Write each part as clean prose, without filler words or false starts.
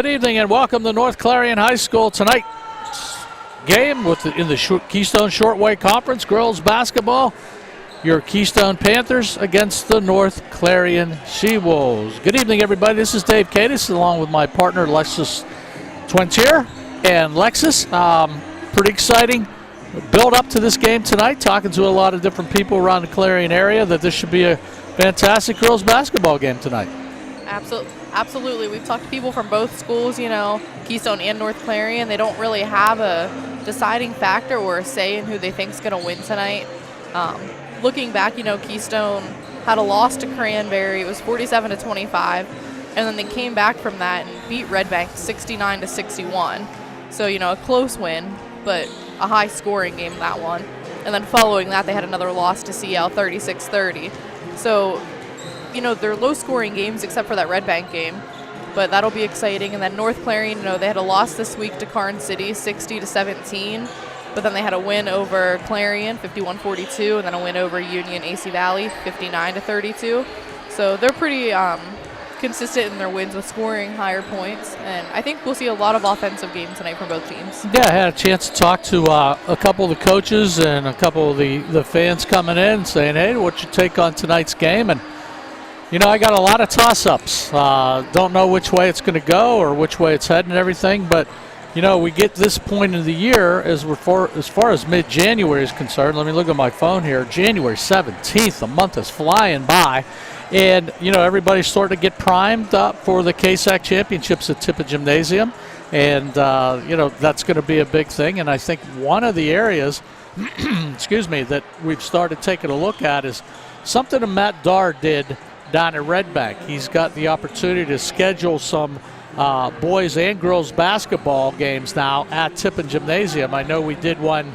Good evening and welcome to North Clarion High School. Tonight's game in the Keystone Shortway Conference, girls basketball. Your Keystone Panthers against the North Clarion She-Wolves. Good evening, everybody. This is Dave Cadis along with my partner, Lexis Twentier and Lexis. Pretty exciting build up to this game tonight. Talking to a lot of different people around the Clarion area that this should be a fantastic girls basketball game tonight. Absolutely. We've talked to people from both schools, Keystone and North Clarion. They don't really have a deciding factor or a say in who they think is going to win tonight. Looking back, Keystone had a loss to Cranberry. It was 47-25, and then they came back from that and beat Red Bank 69-61. So, a close win, but a high-scoring game, that one. And then following that, they had another loss to CL, 36-30. So, they're low-scoring games except for that Red Bank game, but that'll be exciting. And then North Clarion, they had a loss this week to Karn City, 60-17. But then they had a win over Clarion, 51-42, and then a win over Union AC Valley, 59-32. So they're pretty consistent in their wins with scoring higher points. And I think we'll see a lot of offensive games tonight from both teams. Yeah, I had a chance to talk to a couple of the coaches and a couple of the fans coming in saying, hey, what's your take on tonight's game? And, I got a lot of toss-ups. Don't know which way it's going to go or which way it's heading and everything, but we get this point in the year as far as mid-January is concerned. Let me look at my phone here. January 17th, the month is flying by. And, everybody's starting to get primed up for the KSAC championships at Tippett Gymnasium. And, that's going to be a big thing. And I think one of the areas, excuse me, that we've started taking a look at is something that Matt Darr did down at Red Bank. He's got the opportunity to schedule some boys and girls basketball games now at Tippett Gymnasium. I know we did one.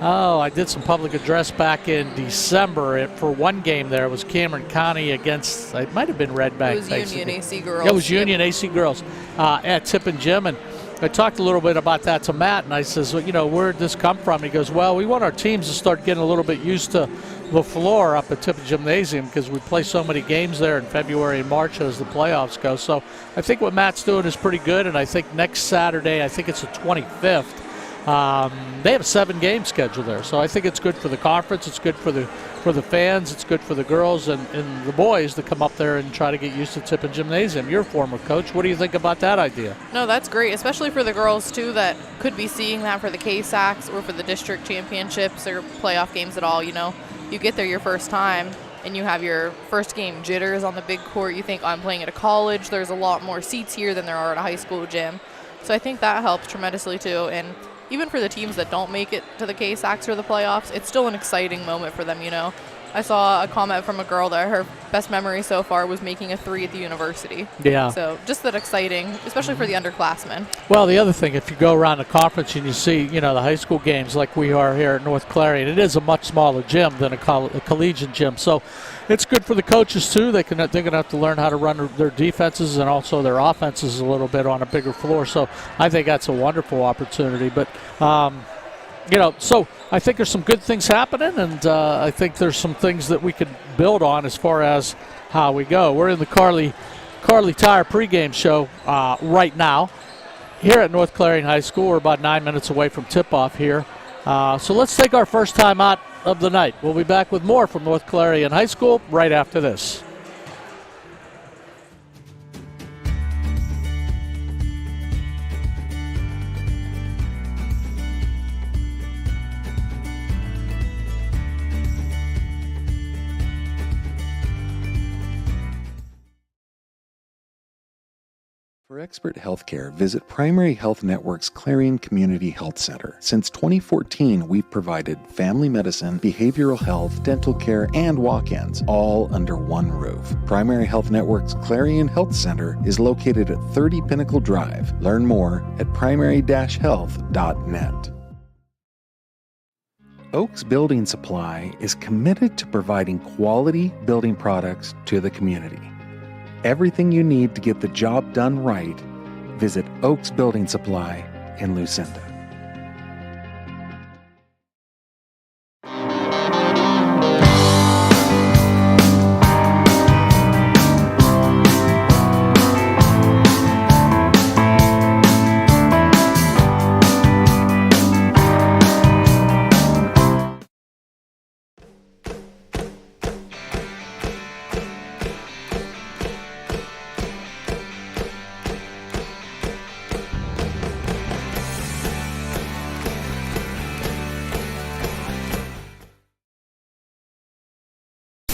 I did some public address back in December for one game there. It was Cameron County against, it might have been Red Bank. It was Union AC Girls. Yeah, it was Union AC Girls at Tippett Gym. And I talked a little bit about that to Matt, and I says, well, where did this come from? He goes, well, we want our teams to start getting a little bit used to the floor up at Tippett Gymnasium because we play so many games there in February and March as the playoffs go. So I think what Matt's doing is pretty good, and I think next Saturday, I think it's the 25th, they have a 7-game schedule there. So I think it's good for the conference. It's good for the fans. It's good for the girls and the boys to come up there and try to get used to Tippett Gymnasium. You're a former coach. What do you think about that idea? No, that's great, especially for the girls, too, that could be seeing that for the KSACs or for the district championships or playoff games at all, You get there your first time and you have your first game jitters on the big court. You think, I'm playing at a college. There's a lot more seats here than there are at a high school gym. So I think that helps tremendously, too. And even for the teams that don't make it to the KSACs or the playoffs, it's still an exciting moment for them, I saw a comment from a girl that her best memory so far was making a 3 at the university. Yeah. So just that exciting, especially for the underclassmen. Well, the other thing, if you go around the conference and you see, the high school games like we are here at North Clarion, it is a much smaller gym than a collegiate gym. So it's good for the coaches, too. They're going to have to learn how to run their defenses and also their offenses a little bit on a bigger floor. So I think that's a wonderful opportunity. But, so I think there's some good things happening, and I think there's some things that we could build on as far as how we go. We're in the Carly Tire pregame show right now here at North Clarion High School. We're about 9 minutes away from tip-off here. So let's take our first time out of the night. We'll be back with more from North Clarion High School right after this. For expert healthcare, visit Primary Health Network's Clarion Community Health Center. Since 2014, we've provided family medicine, behavioral health, dental care, and walk-ins, all under one roof. Primary Health Network's Clarion Health Center is located at 30 Pinnacle Drive. Learn more at primary-health.net. Oaks Building Supply is committed to providing quality building products to the community. Everything you need to get the job done right, visit Oaks Building Supply in Lucinda.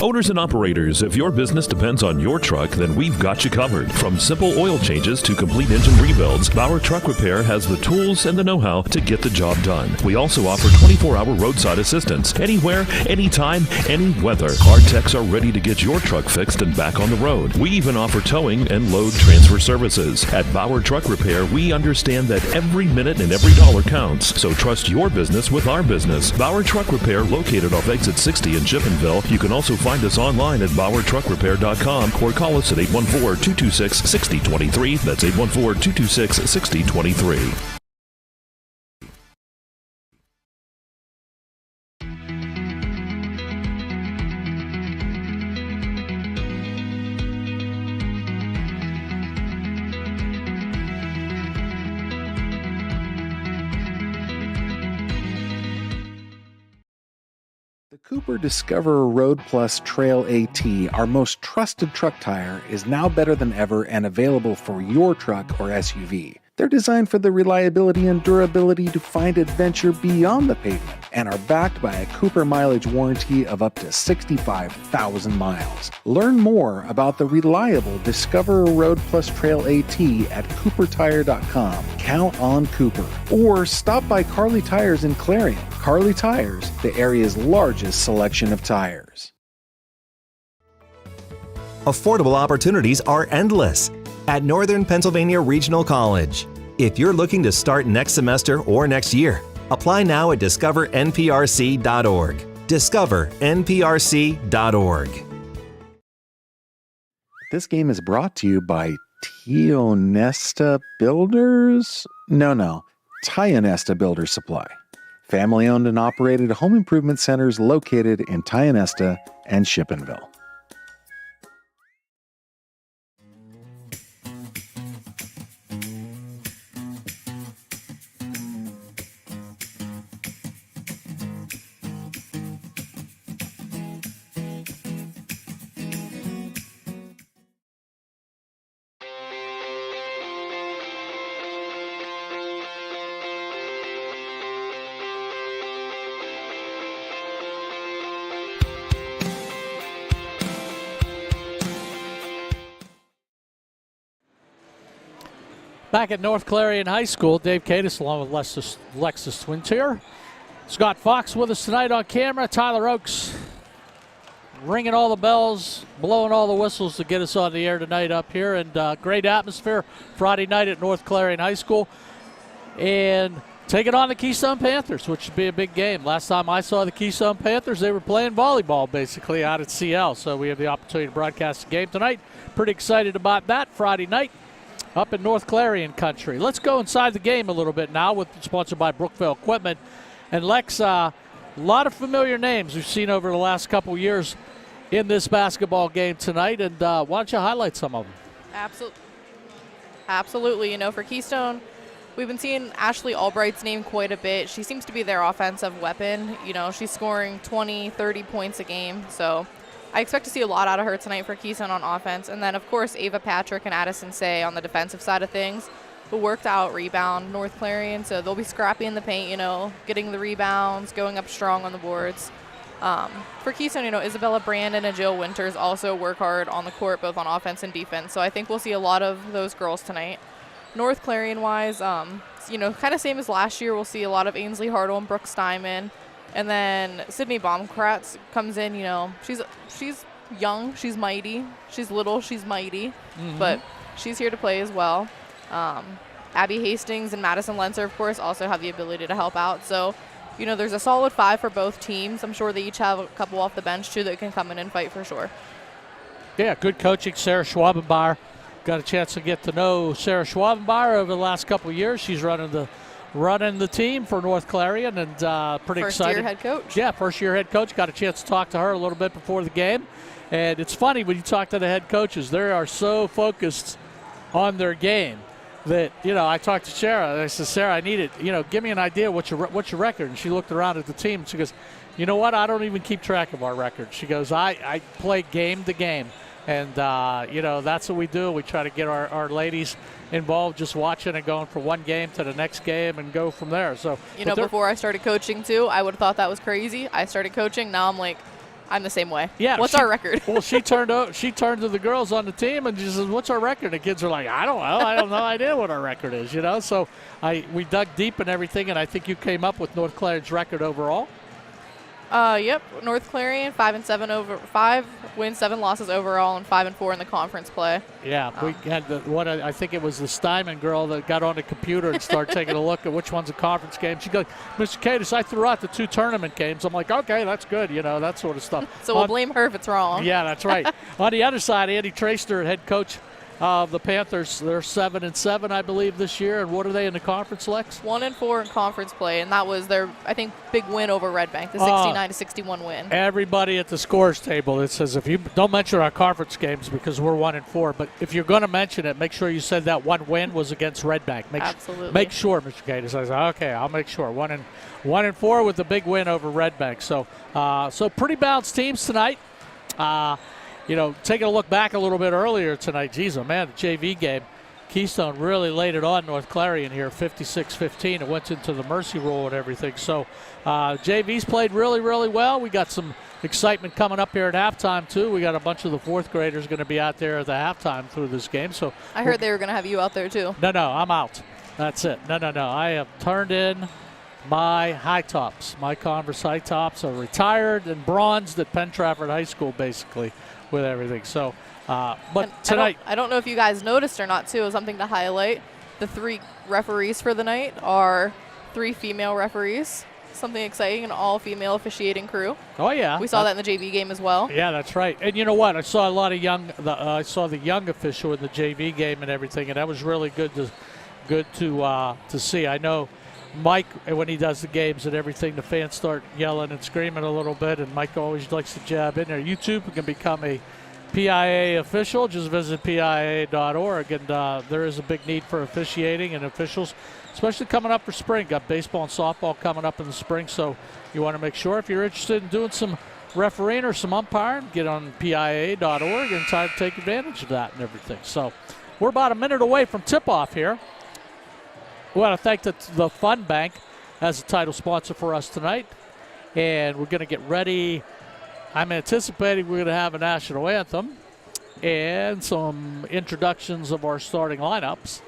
Owners and operators, if your business depends on your truck, then we've got you covered. From simple oil changes to complete engine rebuilds, Bauer Truck Repair has the tools and the know-how to get the job done. We also offer 24-hour roadside assistance. Anywhere, anytime, any weather. Our techs are ready to get your truck fixed and back on the road. We even offer towing and load transfer services. At Bauer Truck Repair, we understand that every minute and every dollar counts. So trust your business with our business. Bauer Truck Repair, located off exit 60 in Chippenville. You can also find us online at exploreClarion.com or call us at 814-226-6023. That's 814-226-6023. The Cooper Discoverer Road Plus Trail AT, our most trusted truck tire, is now better than ever and available for your truck or SUV. They're designed for the reliability and durability to find adventure beyond the pavement and are backed by a Cooper mileage warranty of up to 65,000 miles. Learn more about the reliable Discoverer Road Plus Trail AT at CooperTire.com. Count on Cooper. Or stop by Carly Tires in Clarion. Carly Tires, the area's largest selection of tires. Affordable opportunities are endless at Northern Pennsylvania Regional College. If you're looking to start next semester or next year, apply now at discovernprc.org. discovernprc.org. This game is brought to you by Tionesta Builders? No, Tionesta Builder Supply. Family-owned and operated home improvement centers located in Tionesta and Chippenville. Back at North Clarion High School, Dave Cadis along with Lexis Twentier. Scott Fox with us tonight on camera. Tyler Oakes ringing all the bells, blowing all the whistles to get us on the air tonight up here. And great atmosphere Friday night at North Clarion High School. And taking on the Keystone Panthers, which should be a big game. Last time I saw the Keystone Panthers, they were playing volleyball basically out at CL. So we have the opportunity to broadcast the game tonight. Pretty excited about that Friday night up in North Clarion country. Let's go inside the game a little bit now, sponsored by Brookville Equipment. And Lex, a lot of familiar names we've seen over the last couple years in this basketball game tonight. And why don't you highlight some of them? Absolutely. You know, for Keystone, we've been seeing Ashley Albright's name quite a bit. She seems to be their offensive weapon. You know, she's scoring 20, 30 points a game. So I expect to see a lot out of her tonight for Keystone on offense. And then, of course, Ava Patrick and Addison Say on the defensive side of things, who worked out rebound North Clarion. So they'll be scrappy in the paint, you know, getting the rebounds, going up strong on the boards. For Keystone, you know, Isabella Brandon and Jill Winters also work hard on the court, both on offense and defense. So I think we'll see a lot of those girls tonight. North Clarion-wise, you know, kind of same as last year. We'll see a lot of Ainsley Hartle and Brooke Steinman. And then Sydney Baumkratz comes in, you know, she's young, she's mighty. She's little, she's mighty. Mm-hmm. But she's here to play as well. Abby Hastings and Madison Lenzer, of course, also have the ability to help out. So, you know, there's a solid 5 for both teams. I'm sure they each have a couple off the bench, too, that can come in and fight for sure. Yeah, good coaching. Sarah Schwabenbauer. Got a chance to get to know Sarah Schwabenbauer over the last couple of years. She's running the team for North Clarion, and pretty excited. First-year head coach. Yeah, first-year head coach. Got a chance to talk to her a little bit before the game. And it's funny when you talk to the head coaches, they are so focused on their game that, you know, I talked to Sarah. I said, Sarah, I need it. You know, give me an idea what's your record. And she looked around at the team, and she goes, you know what? I don't even keep track of our record. She goes, I play game to game. And, you know, that's what we do. We try to get our ladies involved, just watching and going from one game to the next game and go from there. So, you know, before I started coaching, too, I would have thought that was crazy. I started coaching. Now I'm like, I'm the same way. Yeah. What's our record? Well, she turned to the girls on the team and she says, "What's our record?" The kids are like, "I don't know. I have no idea what our record is." So we dug deep and everything, and I think you came up with North Clarion's record overall. Yep. North Clarion 5-7 over 5 wins, 7 losses overall, and 5-4 in the conference play. Yeah, we had I think it was the Steinman girl that got on the computer and started taking a look at which one's a conference game. She goes, "Mr. Cadis, I threw out the 2 tournament games." I'm like, "Okay, that's good," that sort of stuff. So we'll blame her if it's wrong. Yeah, that's right. On the other side, Andy Traister, head coach of the Panthers, they're 7-7, I believe, this year. And what are they in the conference, Lex? 1-4 in conference play, and that was their, I think, big win over Red Bank, the 69-61 win. Everybody at the scores table, it says if you don't mention our conference games because we're 1-4, but if you're going to mention it, make sure you said that one win was against Red Bank. Absolutely. Make sure, Mr. Cadis. I said, okay, I'll make sure. 1-4 with the big win over Red Bank. So pretty balanced teams tonight. Taking a look back a little bit earlier tonight, geez, oh man, the JV game, Keystone really laid it on North Clarion here, 56-15. It went into the mercy rule and everything. So JV's played really, really well. We got some excitement coming up here at halftime, too. We got a bunch of the 4th graders going to be out there at the halftime through this game. So I heard they were going to have you out there, too. No, I'm out. That's it. No. I have turned in my high tops. My Converse high tops are retired and bronzed at Penn Trafford High School, basically, with everything. So, but tonight, I don't know if you guys noticed or not, too, something to highlight. The 3 referees for the night are 3 female referees. Something exciting, an all-female officiating crew. Oh yeah, we saw that in the JV game as well. Yeah, that's right. And you know what? I saw a lot of I saw the young official in the JV game and everything, and that was really good to see. I know Mike, when he does the games and everything, the fans start yelling and screaming a little bit, and Mike always likes to jab in there. You too can become a PIA official. Just visit PIA.org, and there is a big need for officiating and officials, especially coming up for spring. Got baseball and softball coming up in the spring, so you want to make sure if you're interested in doing some refereeing or some umpiring, get on PIA.org and try to take advantage of that and everything. So we're about a minute away from tip-off here. We want to thank the Fun Bank as a title sponsor for us tonight. And we're going to get ready. I'm anticipating we're going to have a national anthem and some introductions of our starting lineups.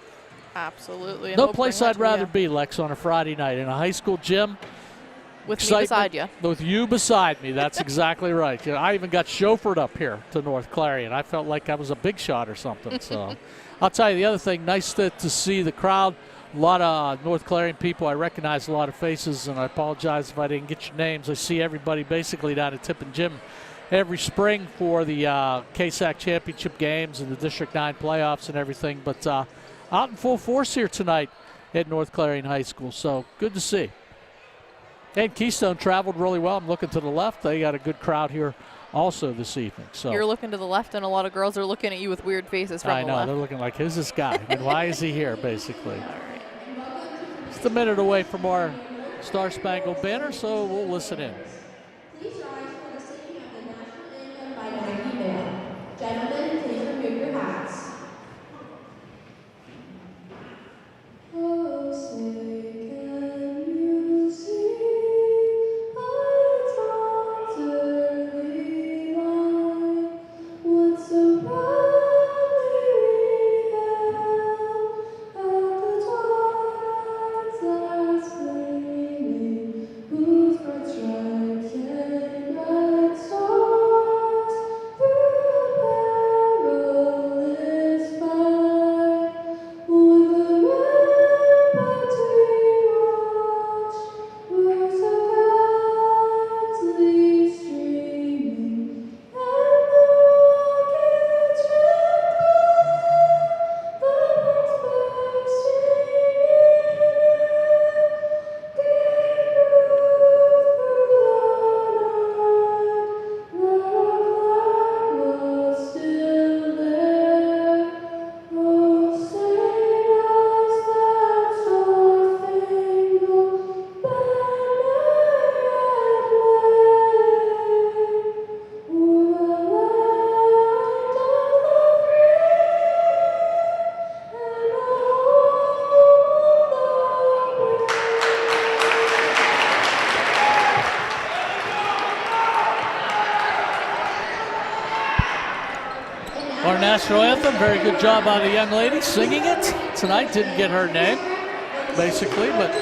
Absolutely. No place I'd rather be, Lex, on a Friday night in a high school gym. With me beside you. With you beside me. That's exactly right. I even got chauffeured up here to North Clarion. I felt like I was a big shot or something. So I'll tell you the other thing, nice to see the crowd. A lot of North Clarion people. I recognize a lot of faces, and I apologize if I didn't get your names. I see everybody basically down at Tippin Gym every spring for the KSAC championship games and the District 9 playoffs and everything. But out in full force here tonight at North Clarion High School. So good to see. And Keystone traveled really well. I'm looking to the left. They got a good crowd here also this evening. So you're looking to the left, and a lot of girls are looking at you with weird faces from the left. I know. They're looking like, who's this guy? I mean, why is he here, basically? Just a minute away from our Star Spangled Banner, so we'll listen in. Please rise for the singing of the national anthem by the Navy Band. Gentlemen, please remove your hats. Oh, say can you see by the dawn's early light what so proudly we hailed at the twilight's last gleaming, whose bright stripes Our national anthem, very good job by the young lady singing it tonight. Didn't get her name, basically, but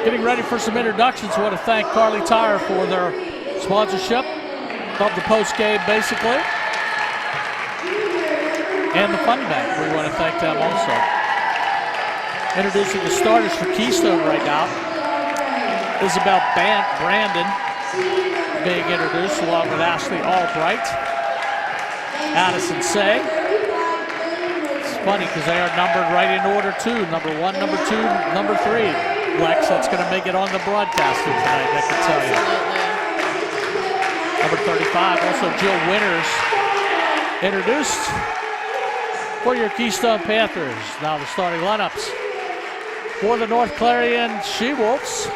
getting ready for some introductions. I want to thank Carly Tire for their sponsorship of the post game, basically. And the Fun Bank, we want to thank them also. Introducing the starters for Keystone right now. Isabel Brandon being introduced along with Ashley Albright. Addison Say. It's funny because they are numbered right in order too. Number 1, number 2, number 3. Lex, that's going to make it on the broadcasting tonight, I can tell you. Number 35, also Jill Winters introduced for your Keystone Panthers. Now the starting lineups for the North Clarion She-Wolves.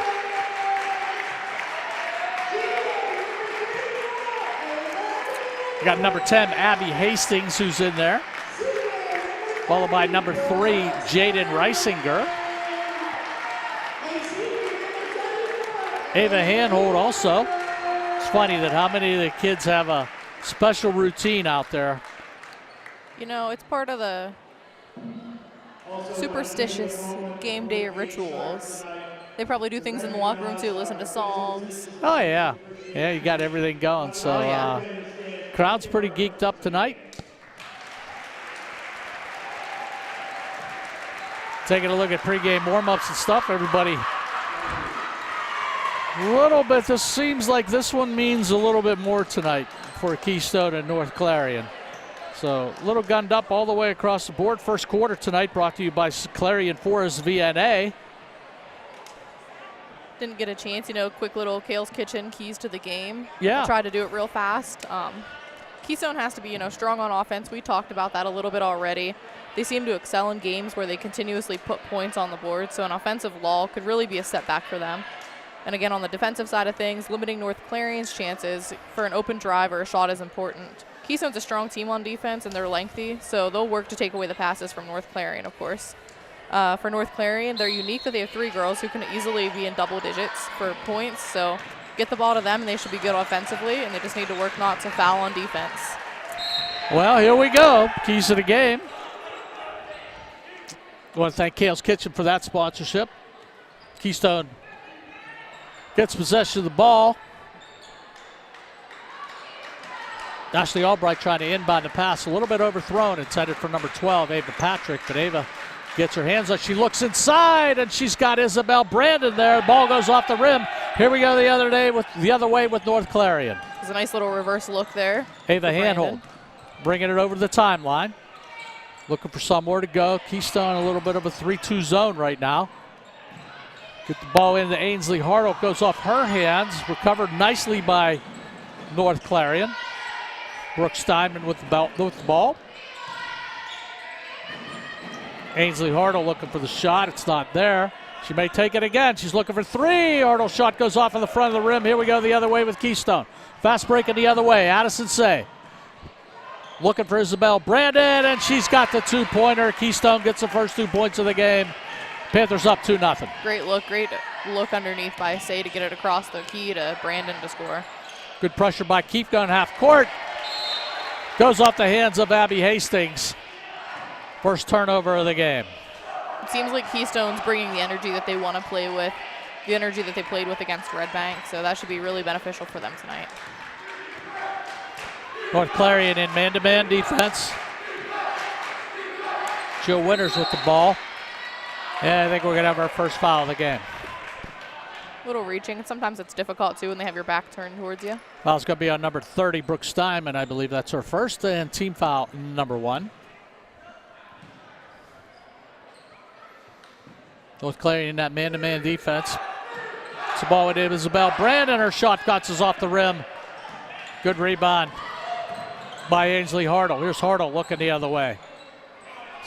We got number 10, Abby Hastings, who's in there. Followed by number 3, Jaden Reisinger. Ava Handhold also. It's funny that how many of the kids have a special routine out there. You know, it's part of the superstitious game day rituals. They probably do things in the locker room too, listen to songs. Oh yeah, yeah, you got everything going. So crowd's pretty geeked up tonight. Taking a look at pregame warm-ups and stuff, everybody. A little bit, this seems like this one means a little bit more tonight for Keystone and North Clarion. So a little gunned up all the way across the board. First quarter tonight brought to you by Clarion Forest VNA. Didn't get a chance, you know, quick little Kale's Kitchen keys to the game. Yeah. I tried to do it real fast. Keystone has to be, you know, strong on offense. We talked about that a little bit already. They seem to excel in games where they continuously put points on the board, so an offensive lull could really be a setback for them. And again, on the defensive side of things, limiting North Clarion's chances for an open drive or a shot is important. Keystone's a strong team on defense, and they're lengthy, so they'll work to take away the passes from North Clarion, of course. For North Clarion, they're unique that they have 3 girls who can easily be in double digits for points, so get the ball to them, and they should be good offensively, and they just need to work not to foul on defense. Well, here we go. Keys to the game. I want to thank Kale's Kitchen for that sponsorship. Keystone gets possession of the ball. Ashley Albright trying to inbound the pass, a little bit overthrown, intended for number 12, Ava Patrick, but Ava gets her hands up. She looks inside, and she's got Isabel Brandon there. The ball goes off the rim. Here we go the other way with North Clarion. There's a nice little reverse look there. Ava Handhold bringing it over to the timeline. Looking for somewhere to go. Keystone a little bit of a 3-2 zone right now. Get the ball into Ainsley Hartle. Goes off her hands. Recovered nicely by North Clarion. Brooke Steinman with the ball. Ainsley Hartle looking for the shot. It's not there. She may take it again. She's looking for 3. Hartle shot goes off in the front of the rim. Here we go the other way with Keystone. Fast breaking the other way. Addison Say. Looking for Isabel Brandon, and she's got the 2-pointer. Keystone gets the first 2 points of the game. Panthers up 2-0. Great look underneath by Say to get it across the key to Brandon to score. Good pressure by Keefe going half court. Goes off the hands of Abby Hastings. First turnover of the game. It seems like Keystone's bringing the energy that they want to play with, the energy that they played with against Red Bank, so that should be really beneficial for them tonight. North Clarion in man-to-man defense. Jill Winters with the ball. And I think we're going to have our first foul of the game. A little reaching. Sometimes it's difficult, too, when they have your back turned towards you. Foul's going to be on number 30, Brooke Steinman. I believe that's her first, and team foul number 1. North Clarion in that man-to-man defense. It's the ball with Isabel Brandon. Her shot bounces off the rim. Good rebound by Ainsley Hartle. Here's Hartle looking the other way.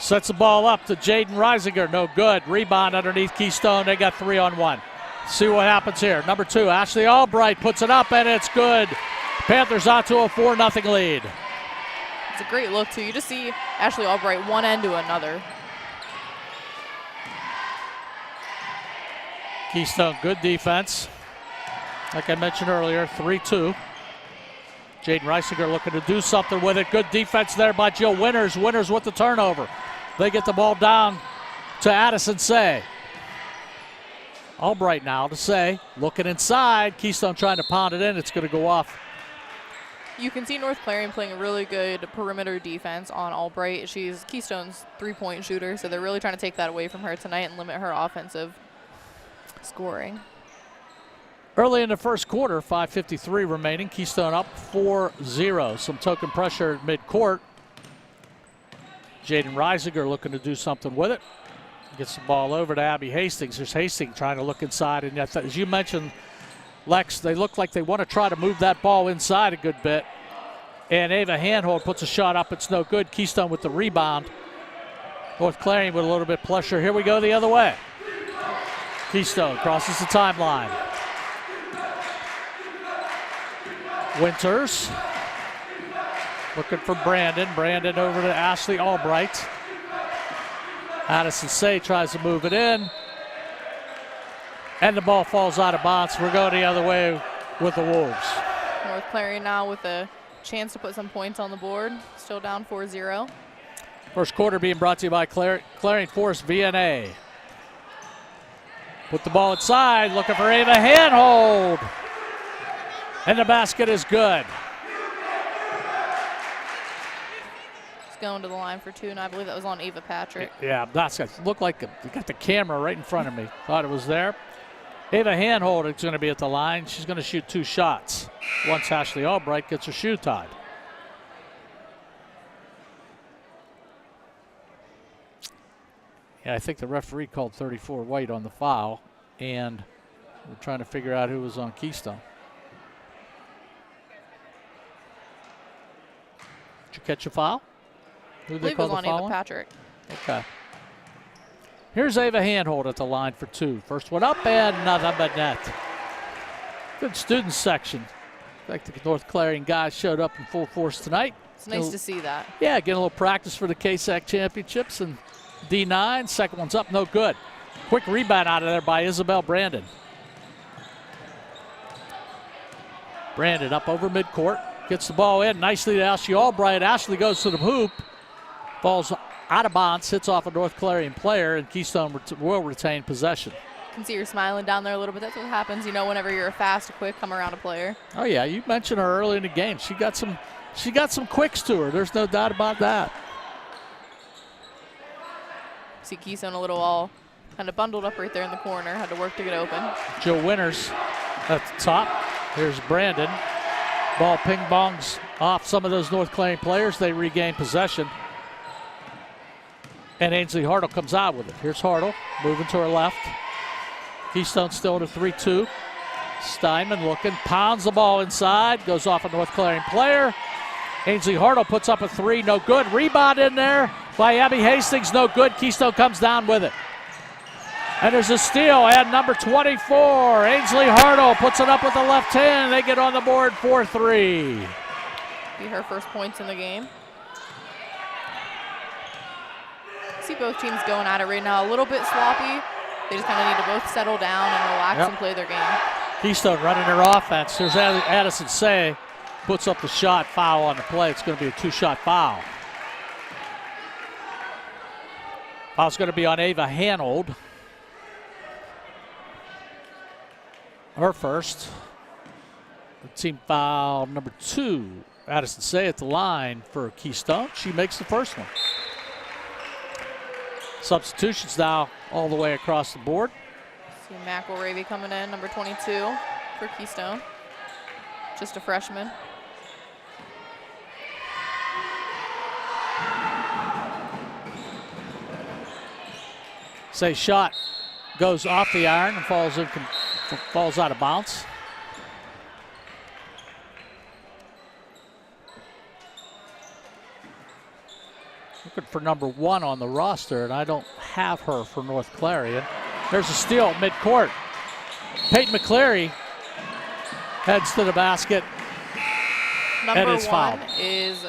Sets the ball up to Jaden Reisinger. No good. Rebound underneath Keystone. They got 3-on-1. See what happens here. Number 2, Ashley Albright puts it up, and it's good. Panthers out to a 4-0 lead. It's a great look, too. You just see Ashley Albright one end to another. Keystone, good defense. Like I mentioned earlier, 3-2. Jaden Reisinger looking to do something with it. Good defense there by Jill Winters. Winters with the turnover. They get the ball down to Addison Say. Albright now to Say. Looking inside. Keystone trying to pound it in. It's going to go off. You can see North Clarion playing a really good perimeter defense on Albright. She's Keystone's three-point shooter, so they're really trying to take that away from her tonight and limit her offensive scoring. Early in the first quarter, 5:53 remaining. Keystone up 4-0. Some token pressure at midcourt. Jaden Reisinger looking to do something with it. Gets the ball over to Abby Hastings. There's Hastings trying to look inside. And as you mentioned, Lex, they look like they want to try to move that ball inside a good bit. And Ava Handhold puts a shot up. It's no good. Keystone with the rebound. North Clarion with a little bit of pressure. Here we go the other way. Keystone crosses the timeline. Winters looking for Brandon. Brandon over to Ashley Albright. Addison Say tries to move it in. And the ball falls out of bounds. We're going the other way with the Wolves. North Clarion now with a chance to put some points on the board. Still down 4-0. First quarter being brought to you by Clarion Forest VNA. Put the ball inside, looking for Ava Handhold. And the basket is good. It's going to the line for two, and I believe that was on Ava Patrick. Yeah, that's it. Looked like you got the camera right in front of me. Thought it was there. Ava Handhold is going to be at the line. She's going to shoot 2 shots. Once Ashley Albright gets her shoe tied. Yeah, I think the referee called 34 white on the foul, and we're trying to figure out who was on Keystone. Did you catch a foul? Who I did they believe it call was the on foul Ava Patrick. Okay. Here's Ava Handhold at the line for 2. First one up and nothing but net. Good student section. In fact, the North Clarion guys showed up in full force tonight. It's nice to see that. Yeah, getting a little practice for the KSAC championships. And D9, second one's up, no good. Quick rebound out of there by Isabel Brandon. Brandon up over midcourt. Gets the ball in nicely to Ashley Albright. Ashley goes to the hoop. Falls out of bounds, hits off a North Clarion player, and Keystone will retain possession. You can see her smiling down there a little bit. That's what happens, you know, whenever you're a fast, quick, come around a player. Oh yeah, you mentioned her early in the game. She got some quicks to her. There's no doubt about that. See Keystone a little all kind of bundled up right there in the corner. Had to work to get open. Jill Winters at the top. Here's Brandon. Ball ping bongs off some of those North Clarion players. They regain possession. And Ainsley Hartle comes out with it. Here's Hartle moving to her left. Keystone still at a 3-2. Steinman looking, pounds the ball inside, goes off a North Clarion player. Ainsley Hartle puts up a 3, no good. Rebound in there by Abby Hastings, no good. Keystone comes down with it. And there's a steal, and number 24, Ainsley Hartle puts it up with the left hand. They get on the board 4-3. Be her first points in the game. See both teams going at it right now. A little bit sloppy. They just kind of need to both settle down and relax and play their game. Keystone running their offense. There's Addison Say. Puts up the shot, foul on the play. It's going to be a 2-shot foul. Foul's going to be on Ava Handhold. Her first. Team foul number 2. Addison Say at the line for Keystone. She makes the first one. Substitutions now all the way across the board. See McElravy coming in, number 22 for Keystone. Just a freshman. Say shot goes off the iron and falls out of bounds. Looking for number 1 on the roster, and I don't have her for North Clarion. There's a steal at midcourt. Peyton McCleary heads to the basket. Number and is 1 fouled. is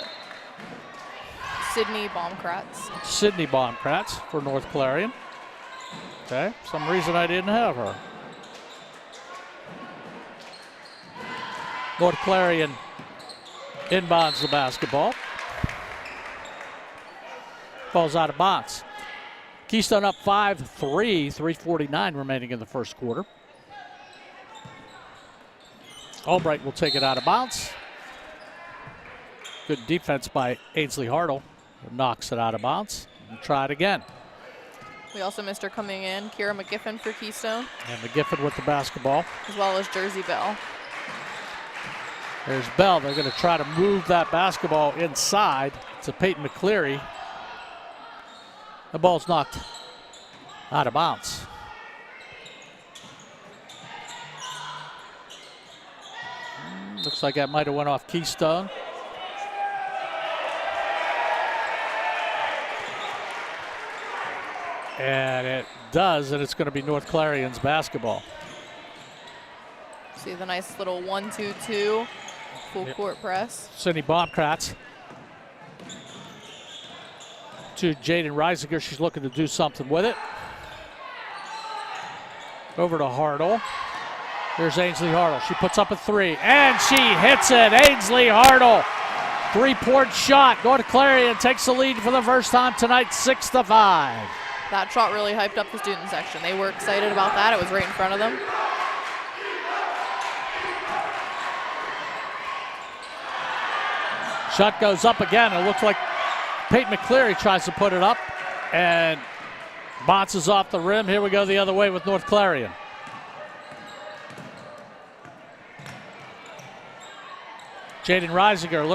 Sydney Baumkratz. Sydney Baumkratz for North Clarion. Okay, some reason I didn't have her. North Clarion Inbounds the basketball. Falls out of bounds. Keystone up 5-3, 3:49 remaining in the first quarter. Albright will take it out of bounds. Good defense by Ainsley Hartle. Knocks it out of bounds. And try it again. We also missed her coming in. Kira McGiffin for Keystone. And McGiffin with the basketball. As well as Jersey Bell. There's Bell. They're going to try to move that basketball inside to Peyton McCleary. The ball's knocked out of bounds. Looks like that might have went off Keystone. And it does, and it's going to be North Clarion's basketball. See the nice little 1-2-2 full court press. Cindy Baumkratz to Jaden Reisinger. She's looking to do something with it. Over to Hartle. Here's Ainsley Hartle. She puts up a three, and she hits it. Ainsley Hartle, three-point shot. North Clarion takes the lead for the first time tonight, 6-5. That shot really hyped up the student section. They were excited about that. It was right in front of them. Shot goes up again. It looks like Peyton McCleary tries to put it up and bounces off the rim. Here we go the other way with North Clarion. Jaden Reisinger,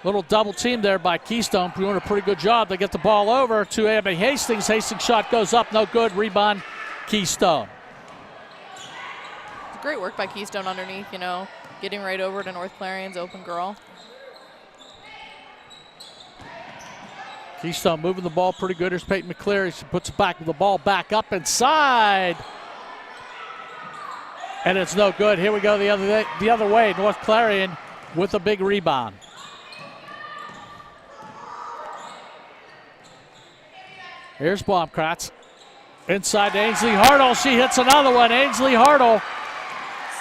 little double team there by Keystone, doing a pretty good job. They get the ball over to Abby Hastings. Hastings shot goes up, no good. Rebound, Keystone. Great work by Keystone underneath, you know, getting right over to North Clarion's open girl. Keystone moving the ball pretty good. Here's Peyton McCleary. She puts the ball back up inside. And it's no good. Here we go the other way. North Clarion with a big rebound. Here's Baumkratz. Inside to Ainsley Hartle. She hits another one. Ainsley Hartle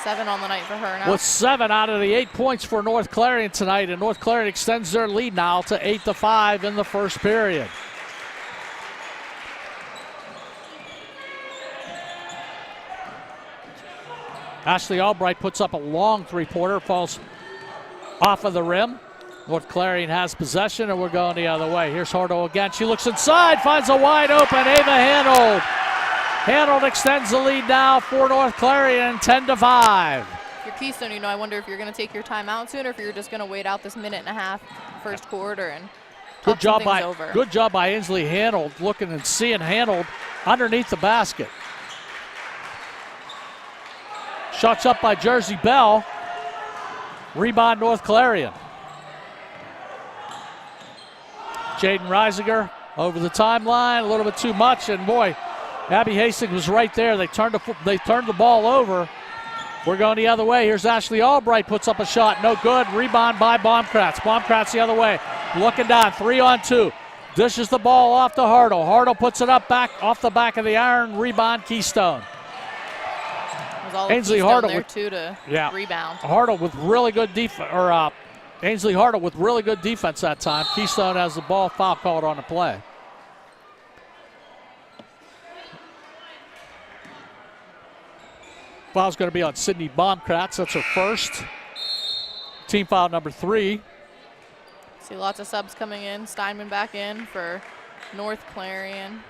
7 on the night for her now. with 7 out of the 8 points for North Clarion tonight. And North Clarion extends their lead now to 8-5 in the first period. Ashley Albright puts up a long three-pointer, falls off of the rim. North Clarion has possession, and we're going the other way. Here's Hartle again. She looks inside, finds a wide open Ava Hanold. Hanold extends the lead now for North Clarion, 10-5. If you're Keystone, you know, I wonder if you're going to take your time out soon or if you're just going to wait out this minute and a half first quarter and Good job by over. Good job by Ainsley Hanold, looking and seeing Hanold underneath the basket. Shots up by Jersey Bell. Rebound North Clarion. Jaden Reisinger over the timeline, a little bit too much, and boy, Abby Hastings was right there. They turned the ball over. We're going the other way. Here's Ashley Albright, puts up a shot, no good. Rebound by Baumkratz. Baumkratz the other way, looking down, 3-on-2. Dishes the ball off to Hartle. Hartle puts it up back off the back of the iron. Rebound Keystone. Ainsley Hartle there too to rebound. Hartle with really good defense, or Ainsley Hartle with really good defense that time. Keystone has the ball, foul called on the play. Foul's going to be on Sydney Baumkratz. That's her first. Team foul number 3. See lots of subs coming in. Steinman back in for North Clarion.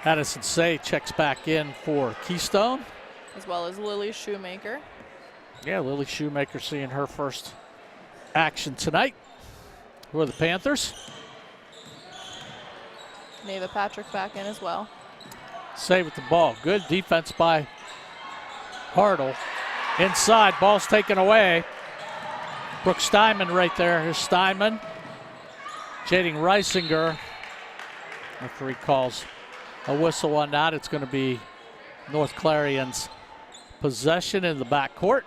Addison Say checks back in for Keystone. As well as Lily Shoemaker. Yeah, Lily Shoemaker seeing her first action tonight for the Panthers. Neva Patrick back in as well. Say with the ball. Good defense by Hartle. Inside, ball's taken away. Brooke Steinman right there. Here's Steinman. Jaden Reisinger. Referee calls a whistle on that. It's going to be North Clarion's possession in the backcourt.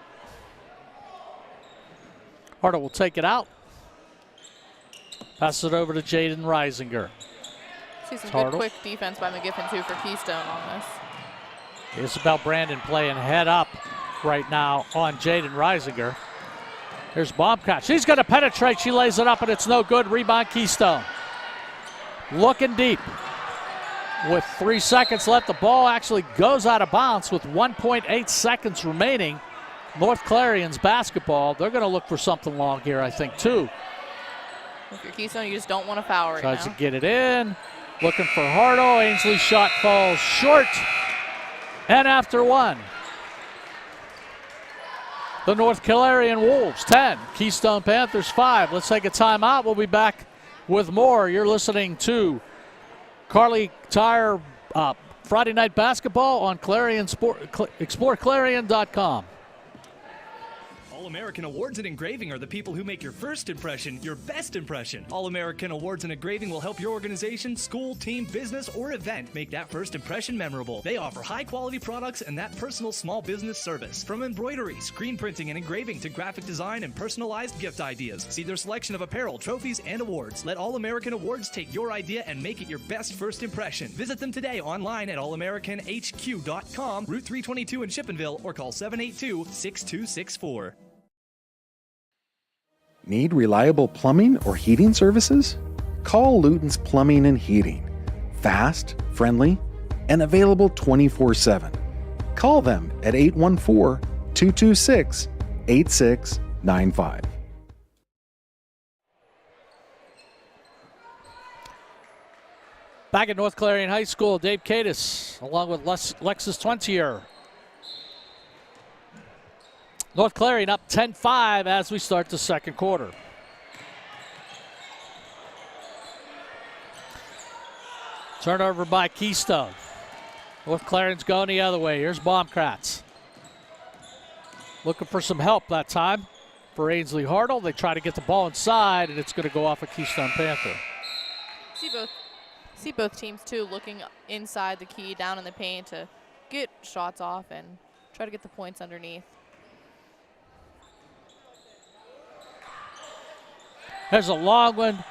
Hartle will take it out. Pass it over to Jaden Reisinger. See some good quick defense by McGiffin too for Keystone on this. Isabel Brandon playing head up right now on Jaden Reisinger. Here's Baumkratz. She's going to penetrate. She lays it up, and it's no good. Rebound, Keystone. Looking deep. With 3 seconds left, the ball actually goes out of bounds with 1.8 seconds remaining. North Clarion's basketball. They're going to look for something long here, I think, too. If you're Keystone, you just don't want to foul right now. Tries to get it in. Looking for Hartle. Ainsley's shot falls short. And after one, the North Clarion Wolves 10, Keystone Panthers 5. Let's take a timeout. We'll be back with more. You're listening to Carly Tire Friday Night Basketball on Clarion exploreClarion.com. All-American Awards in Engraving are the people who make your first impression your best impression. All-American Awards in Engraving will help your organization, school, team, business, or event make that first impression memorable. They offer high-quality products and that personal small business service. From embroidery, screen printing, and engraving to graphic design and personalized gift ideas. See their selection of apparel, trophies, and awards. Let All-American Awards take your idea and make it your best first impression. Visit them today online at allamericanhq.com, Route 322 in Shippensville, or call 782-6264. Need reliable plumbing or heating services? Call Luton's Plumbing and Heating. Fast, friendly, and available 24/7. Call them at 814-226-8695. Back at North Clarion High School, Dave Cadis along with Lexis Twentier. North Clarion up 10-5 as we start the second quarter. Turnover by Keystone. North Clarion's going the other way. Here's Baumkratz. Looking for some help that time for Ainsley Hartle. They try to get the ball inside, and it's going to go off a Keystone Panther. See both teams, too, looking inside the key, down in the paint to get shots off and try to get the points underneath. There's a long one,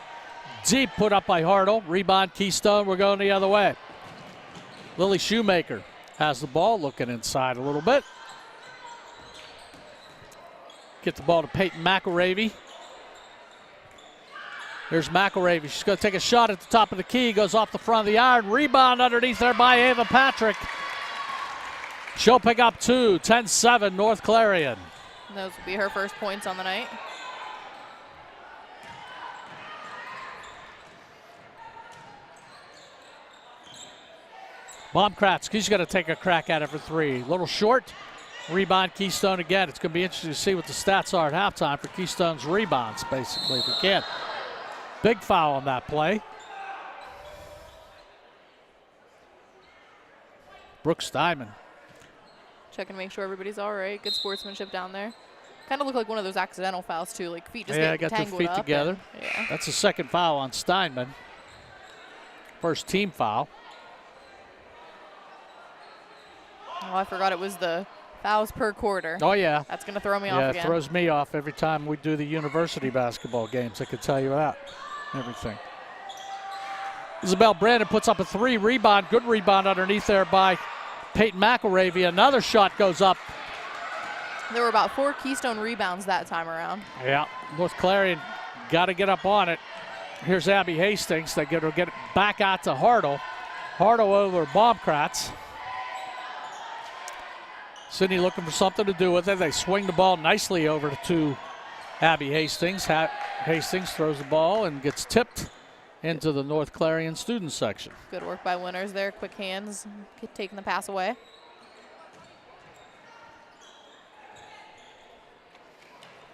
deep put up by Hartle. Rebound Keystone, we're going the other way. Lily Shoemaker has the ball, looking inside a little bit. Get the ball to Peyton McElravy. Here's McElravy, she's going to take a shot at the top of the key, goes off the front of the iron. Rebound underneath there by Ava Patrick. She'll pick up two, 10-7 North Clarion. And those will be her first points on the night. Baumkratz, he's going to take a crack at it for three. A little short. Rebound Keystone again. It's going to be interesting to see what the stats are at halftime for Keystone's rebounds, basically, if we can. Big foul on that play. Brooke Steinman. Checking to make sure everybody's all right. Good sportsmanship down there. Kind of look like one of those accidental fouls, too. Like feet just get got tangled their feet up together. Yeah. That's the second foul on Steinman. First team foul. Oh, I forgot it was the fouls per quarter. Oh, yeah. That's going to throw me off again. Yeah, it throws me off every time we do the university basketball games. I could tell you that. Everything. Isabel Brandon puts up a three. Rebound. Good rebound underneath there by Peyton McElravy. Another shot goes up. There were about 4 Keystone rebounds that time around. Yeah. North Clarion got to get up on it. Here's Abby Hastings. They get it back out to Hartle. Hartle over Baumkratz. Sydney looking for something to do with it. They swing the ball nicely over to Abby Hastings. Hastings throws the ball and gets tipped into the North Clarion student section. Good work by Winners there. Quick hands, taking the pass away.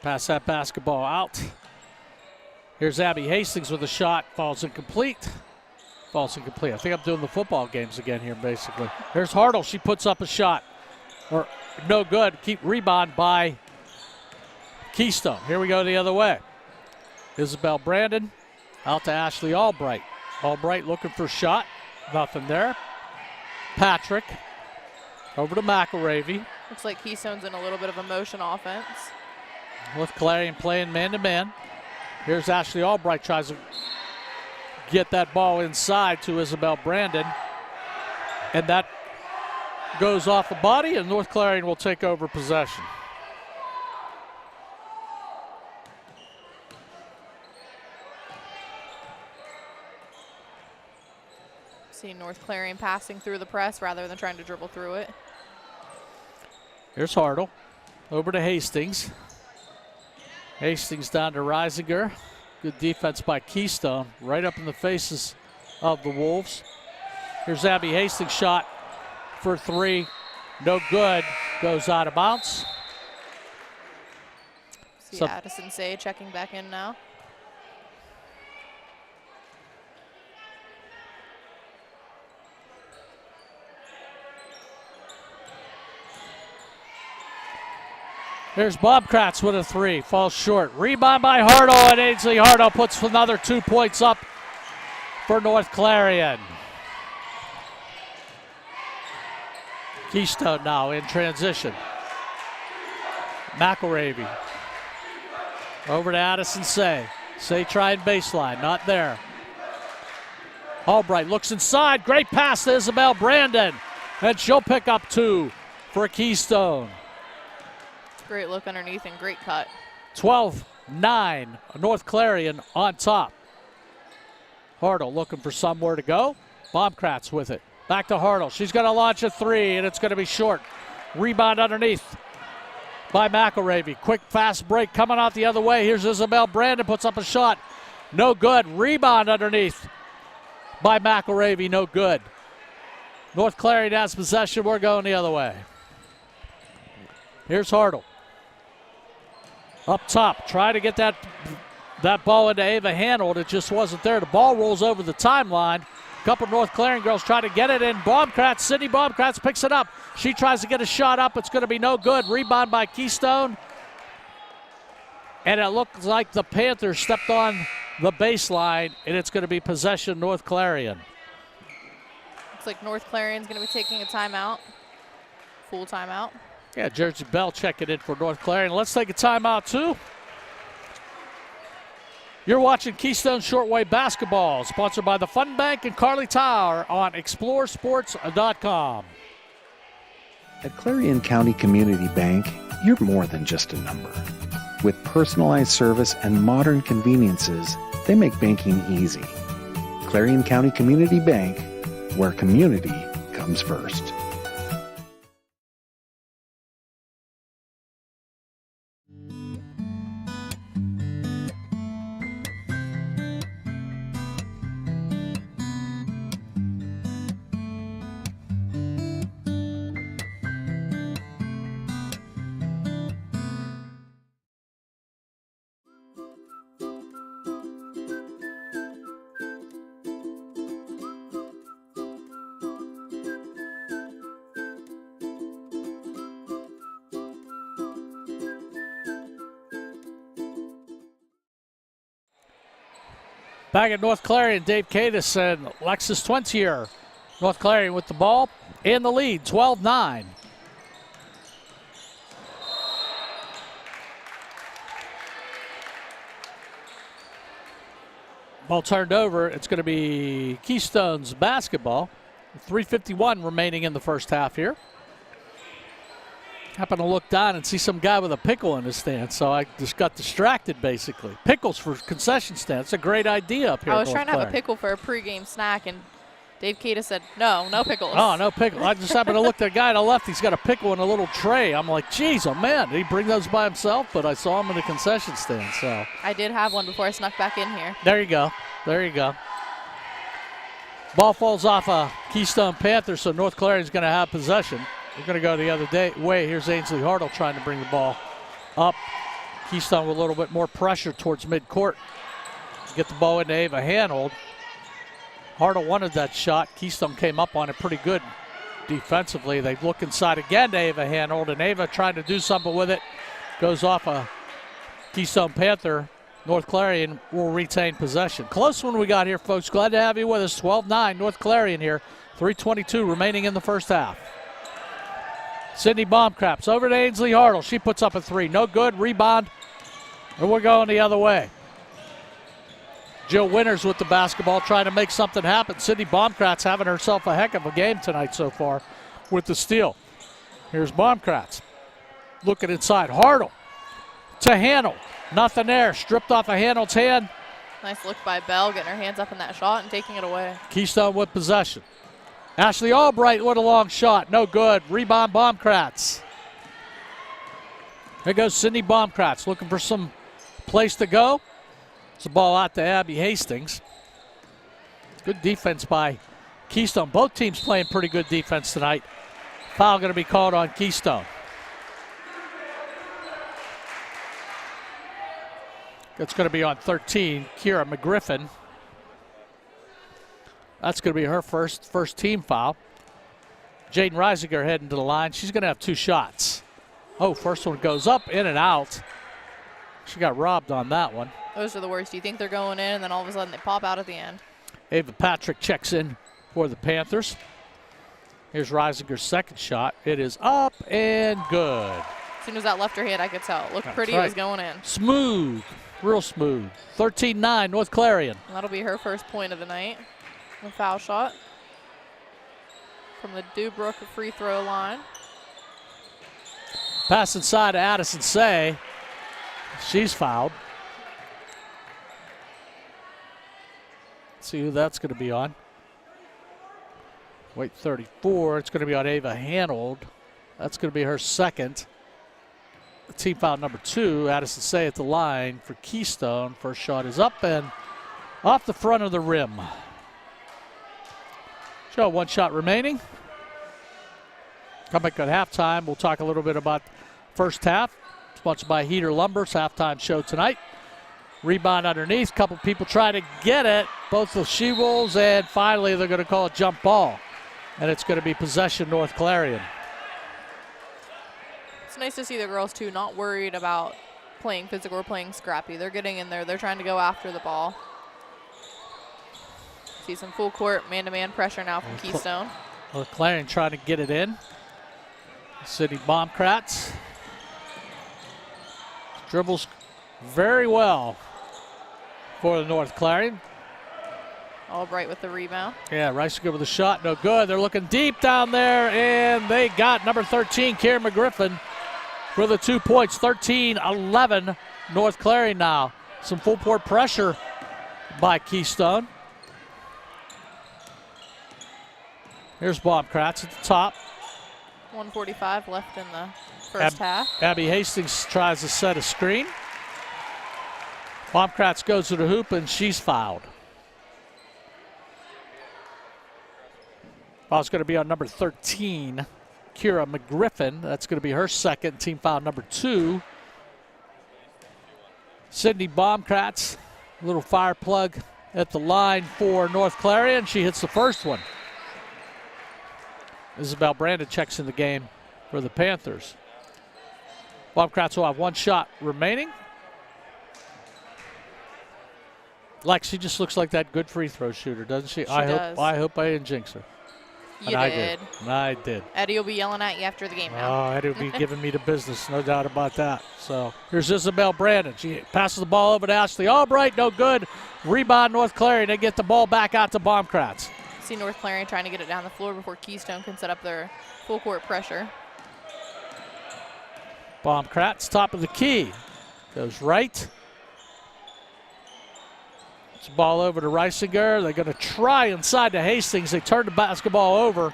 Pass that basketball out. Here's Abby Hastings with a shot. Falls incomplete. Falls incomplete. I think I'm doing the football games again here, basically. Here's Hartle. She puts up a shot. Or no good. Keep rebound by Keystone. Here we go the other way. Isabel Brandon out to Ashley Albright. Albright looking for a shot. Nothing there. Patrick over to McElravy. Looks like Keystone's in a little bit of a motion offense. North Clarion playing man-to-man. Here's Ashley Albright, tries to get that ball inside to Isabel Brandon. And that goes off the body, and North Clarion will take over possession. See North Clarion passing through the press rather than trying to dribble through it. Here's Hartle. Over to Hastings. Hastings down to Reisinger. Good defense by Keystone. Right up in the faces of the Wolves. Here's Abby Hastings' shot for three. No good. Goes out of bounds. See Addison Say checking back in now. Here's Bob Kratz with a three. Falls short. Rebound by Hartle, and Ainsley Hartle puts another 2 points up for North Clarion. Keystone now in transition. McElravy. Over to Addison Say. Say trying baseline. Not there. Albright looks inside. Great pass to Isabel Brandon. And she'll pick up 2 for Keystone. Great look underneath and great cut. 12-9. North Clarion on top. Hartle looking for somewhere to go. Baumkratz with it. Back to Hartle. She's going to launch a three, and it's going to be short. Rebound underneath by McElravy. Quick, fast break coming out the other way. Here's Isabel Brandon, puts up a shot. No good. Rebound underneath by McElravy. No good. North Clarion has possession. We're going the other way. Here's Hartle. Up top, try to get that ball into Ava Hanold. It just wasn't there. The ball rolls over the timeline. A couple North Clarion girls try to get it in. Baumkratz, Sydney Baumkratz picks it up. She tries to get a shot up. It's going to be no good. Rebound by Keystone. And it looks like the Panthers stepped on the baseline, and it's going to be possession North Clarion. Looks like North Clarion's going to be taking a timeout. Full timeout. Yeah, Jersey Bell checking in for North Clarion. Let's take a timeout, too. You're watching Keystone Shortwave Basketball, sponsored by the Fun Bank and Carly Tower on exploreClarion.com. At Clarion County Community Bank, you're more than just a number. With personalized service and modern conveniences, they make banking easy. Clarion County Community Bank, where community comes first. Back at North Clarion, Dave Cadis and Lexis Twentier. North Clarion with the ball in the lead, 12-9. Ball turned over. It's going to be Keystone's basketball. 3:51 remaining in the first half here. Happened to look down and see some guy with a pickle in his stand, so I just got distracted, basically. Pickles for concession stand. It's a great idea up here. I was trying to have a pickle for a pregame snack, and Dave Cadis said, no pickles. Oh, no pickle. I just happened to look at the guy on the left. He's got a pickle in a little tray. I'm like, geez, oh, man, did he bring those by himself? But I saw him in the concession stand, so. I did have one before I snuck back in here. There you go. There you go. Ball falls off a Keystone Panthers, so North Clarion's going to have possession. We're going to go the other way. Here's Ainsley Hartle trying to bring the ball up. Keystone with a little bit more pressure towards midcourt. Get the ball into Ava Hanold. Hartle wanted that shot. Keystone came up on it pretty good defensively. They look inside again to Ava Hanold, and Ava trying to do something with it. Goes off a Keystone Panther. North Clarion will retain possession. Close one we got here, folks. Glad to have you with us. 12-9, North Clarion here. 3:22 remaining in the first half. Sydney Baumkratz over to Ainsley Hartle. She puts up a three. No good. Rebound. And we're going the other way. Jill Winters with the basketball trying to make something happen. Sydney Baumkratz having herself a heck of a game tonight so far with the steal. Here's Baumkratz. Looking inside. Hartle to Hanold. Nothing there. Stripped off of Hanold's hand Nice look by Bell, getting her hands up in that shot and taking it away. Keystone with possession. Ashley Albright with a long shot. No good. Rebound Baumkratz. There goes Sydney Baumkratz looking for some place to go. It's a ball out to Abby Hastings. Good defense by Keystone. Both teams playing pretty good defense tonight. Foul going to be called on Keystone. That's going to be on 13, Kira McGriffin. That's going to be her first team foul. Jaden Reisinger heading to the line. She's going to have 2 shots. Oh, first one goes up, in and out. She got robbed on that one. Those are the worst. You think they're going in, and then all of a sudden they pop out at the end. Ava Patrick checks in for the Panthers. Here's Reisinger's second shot. It is up and good. As soon as that left her hand, I could tell. It looked pretty. Right. It was going in. Smooth. Real smooth. 13-9, North Clarion. And that'll be her first point of the night. A foul shot from the Dubrook free throw line. Pass inside to Addison Say. She's fouled. Let's see who that's going to be on. Weight 34. It's going to be on Ava Hanold. That's going to be her second. Team foul number 2, Addison Say at the line for Keystone. First shot is up and off the front of the rim. So 1 shot remaining. Coming at halftime, we'll talk a little bit about first half. Sponsored by Heater Lumber's halftime show tonight. Rebound underneath, couple people try to get it. Both the She-Wolves, and finally they're going to call a jump ball. And it's going to be possession North Clarion. It's nice to see the girls, too, not worried about playing physical or playing scrappy. They're getting in there. They're trying to go after the ball. See some full court man-to-man pressure now from Keystone. Clarion trying to get it in. Sydney Baumkratz dribbles very well for the North Clarion. Albright with the rebound. Yeah, Reisinger with a shot, no good. They're looking deep down there, and they got number 13, Kira McGriffin, for the 2 points. 13-11, North Clarion now. Some full court pressure by Keystone. Here's Baumkratz at the top. 1:45 left in the first half. Abby Hastings tries to set a screen. Baumkratz goes to the hoop, and she's fouled. Foul's going to be on number 13, Kira McGriffin. That's going to be her second, team foul number 2. Sydney Baumkratz, little fire plug at the line for North Clarion. She hits the first one. Isabel Brandon checks in the game for the Panthers. Baumkratz will have 1 shot remaining. Lexi just looks like that good free throw shooter, doesn't she? I hope I didn't jinx her. You did. I did. Eddie will be yelling at you after the game now. Oh, Eddie will be giving me the business, no doubt about that. So here's Isabel Brandon. She passes the ball over to Ashley Albright, no good. Rebound North Clarion. They get the ball back out to Baumkratz. See North Clarion trying to get it down the floor before Keystone can set up their full court pressure. Baumkratz, top of the key. Goes right. It's ball over to Reisinger. They're going to try inside to Hastings. They turn the basketball over.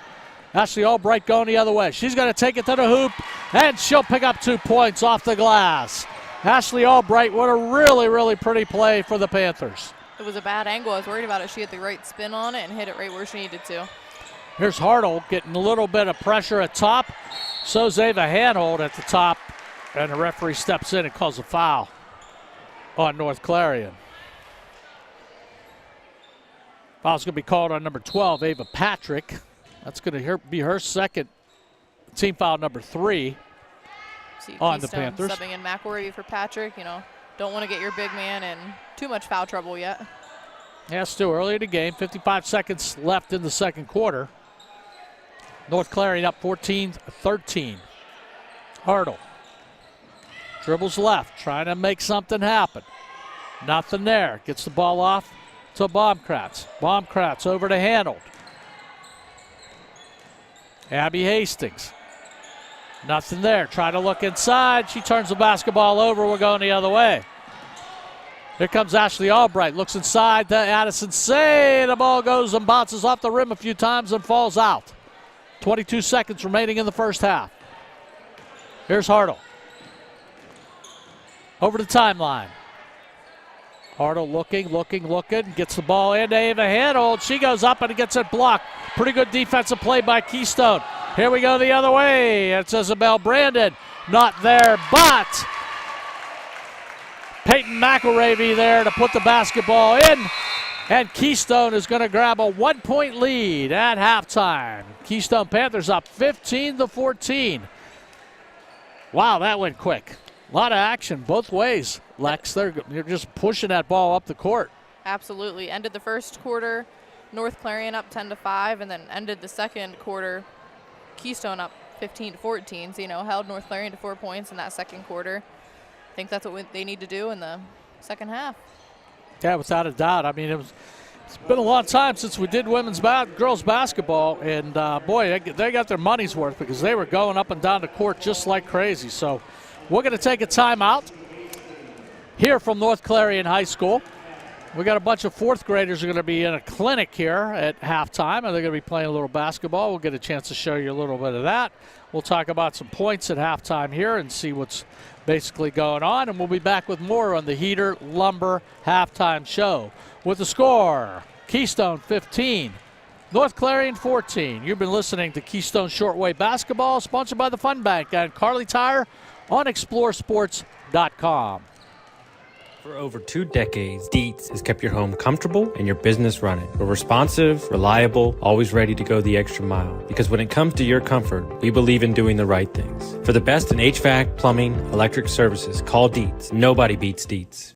Ashley Albright going the other way. She's going to take it to the hoop, and she'll pick up 2 points off the glass. Ashley Albright, what a really, really pretty play for the Panthers. It was a bad angle. I was worried about it. She had the right spin on it and hit it right where she needed to. Here's Hartle getting a little bit of pressure at top. So's Ava Handhold at the top, and the referee steps in and calls a foul on North Clarion. Foul's going to be called on number 12, Ava Patrick. That's going to be her second team foul number 3 on the Panthers. Subbing in McElroy for Patrick. You know, don't want to get your big man in too much foul trouble yet. Yeah, still early in the game. 55 seconds left in the second quarter. North Clarion up 14-13. Hartle dribbles left, trying to make something happen. Nothing there. Gets the ball off to Baumkratz. Baumkratz over to Handled. Abby Hastings. Nothing there. Try to look inside. She turns the basketball over. We're going the other way. Here comes Ashley Albright. Looks inside to Addison Say. The ball goes and bounces off the rim a few times and falls out. 22 seconds remaining in the first half. Here's Hartle. Over the timeline. Hartle looking. Gets the ball into Ava Handel. She goes up and gets it blocked. Pretty good defensive play by Keystone. Here we go the other way. It's Isabel Brandon. Not there, but Peyton McElravy there to put the basketball in. And Keystone is going to grab a 1-point lead at halftime. Keystone Panthers up 15-14. Wow, that went quick. A lot of action both ways, Lex. They're just pushing that ball up the court. Absolutely. Ended the first quarter, North Clarion up 10-5, and then ended the second quarter, Keystone up 15-14. So, held North Clarion to 4 points in that second quarter. I think that's what they need to do in the second half. Yeah, without a doubt. I mean, it's been a long time since we did girls basketball, and boy, they got their money's worth because they were going up and down the court just like crazy. So we're going to take a timeout here from North Clarion High School. We got a bunch of fourth graders who are going to be in a clinic here at halftime, and they're going to be playing a little basketball. We'll get a chance to show you a little bit of that. We'll talk about some points at halftime here and see what's basically going on, and we'll be back with more on the Heater Lumber halftime show. With the score, Keystone 15, North Clarion 14. You've been listening to Keystone Shortwave Basketball, sponsored by the Fun Bank and Carly Tire on exploreClarion.com. For over 2 decades, Dietz has kept your home comfortable and your business running. We're responsive, reliable, always ready to go the extra mile. Because when it comes to your comfort, we believe in doing the right things. For the best in HVAC, plumbing, electric services, call Dietz. Nobody beats Dietz.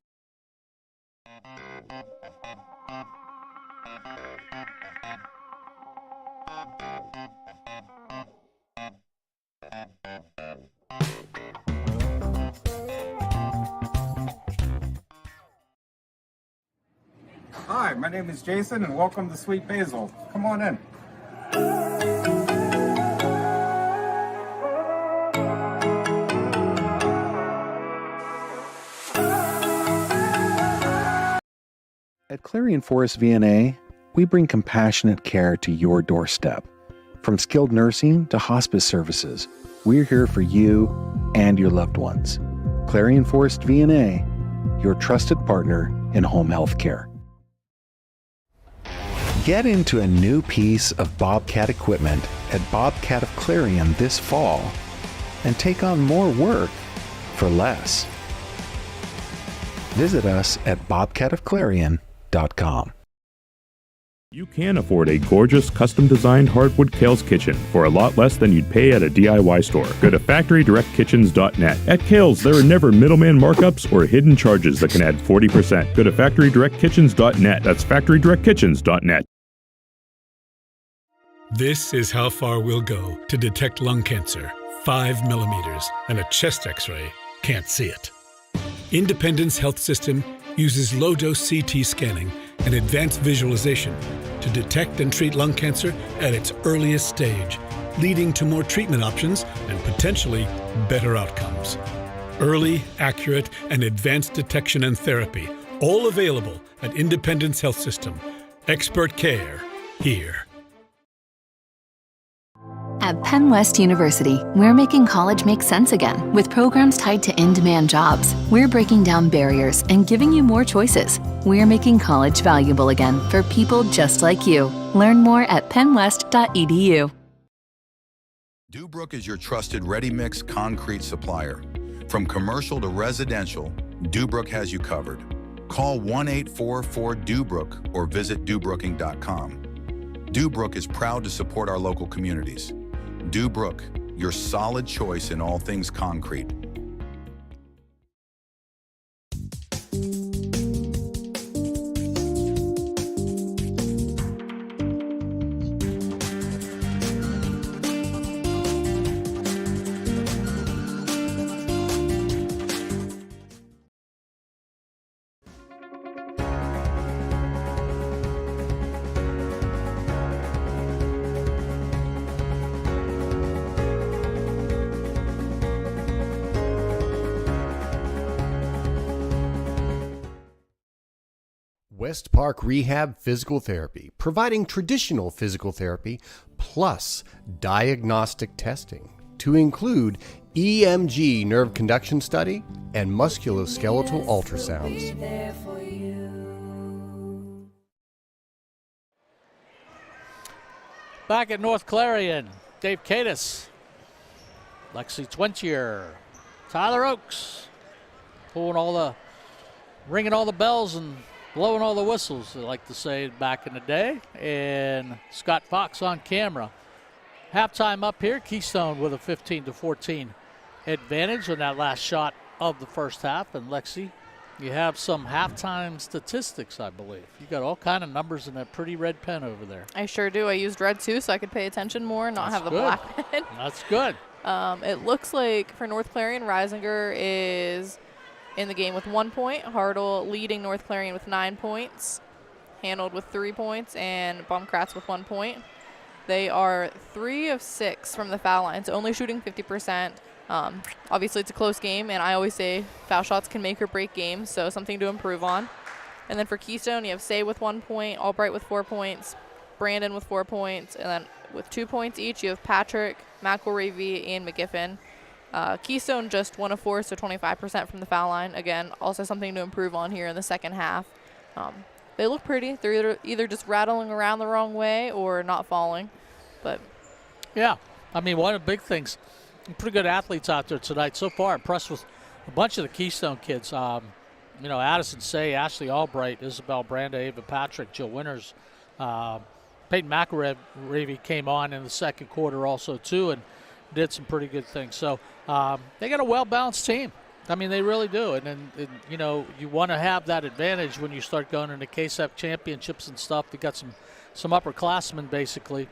Hi, my name is Jason, and welcome to Sweet Basil. Come on in. At Clarion Forest VNA, we bring compassionate care to your doorstep. From skilled nursing to hospice services, we're here for you and your loved ones. Clarion Forest VNA, your trusted partner in home health care. Get into a new piece of Bobcat equipment at Bobcat of Clarion this fall and take on more work for less. Visit us at bobcatofclarion.com. You can afford a gorgeous, custom-designed hardwood Kale's kitchen for a lot less than you'd pay at a DIY store. Go to FactoryDirectKitchens.net. At Kale's, there are never middleman markups or hidden charges that can add 40%. Go to FactoryDirectKitchens.net. That's FactoryDirectKitchens.net. This is how far we'll go to detect lung cancer. 5 millimeters and a chest x-ray can't see it. Independence Health System uses low-dose CT scanning and advanced visualization to detect and treat lung cancer at its earliest stage, leading to more treatment options and potentially better outcomes. Early, accurate, and advanced detection and therapy, all available at Independence Health System. Expert care here. At Penn West University, we're making college make sense again with programs tied to in-demand jobs. We're breaking down barriers and giving you more choices. We're making college valuable again for people just like you. Learn more at pennwest.edu. Dubrook is your trusted ready-mix concrete supplier. From commercial to residential, Dubrook has you covered. Call 1-844-DUBROOK or visit dubrooking.com. Dubrook is proud to support our local communities. Dubrook, your solid choice in all things concrete. West Park Rehab Physical Therapy, providing traditional physical therapy plus diagnostic testing to include EMG nerve conduction study and musculoskeletal ultrasounds. Back at North Clarion, Dave Cadis, Lexi Twentier, Tyler Oakes, ringing all the bells and blowing all the whistles, they like to say back in the day, and Scott Fox on camera. Halftime up here, Keystone with a 15-14 advantage on that last shot of the first half. And Lexi, you have some halftime statistics, I believe. You got all kind of numbers in that pretty red pen over there. I sure do. I used red too, so I could pay attention more and not have the black pen. That's good. It looks like for North Clarion, Reisinger is in the game with 1 point. Hartle leading North Clarion with 9 points. Hanold with 3 points, and Baumkratz with 1 point. They are 3 of 6 from the foul line, so only shooting 50%. Obviously, it's a close game, and I always say foul shots can make or break games, so something to improve on. And then for Keystone, you have Say with 1 point, Albright with 4 points, Brandon with 4 points, and then with 2 points each, you have Patrick, McElravy, and McGiffin. Keystone just 1 of 4, so 25% from the foul line. Again, also something to improve on here in the second half. They look pretty. They're either just rattling around the wrong way or not falling. But yeah, I mean, one of the big things, pretty good athletes out there tonight. So far, impressed with a bunch of the Keystone kids. Addison Say, Ashley Albright, Isabel Branda, Ava Patrick, Jill Winters. Peyton McElravy came on in the second quarter also, too, and did some pretty good things. So they got a well-balanced team. I mean, they really do. And you want to have that advantage when you start going into KSAP championships and stuff. They got some upperclassmen, basically.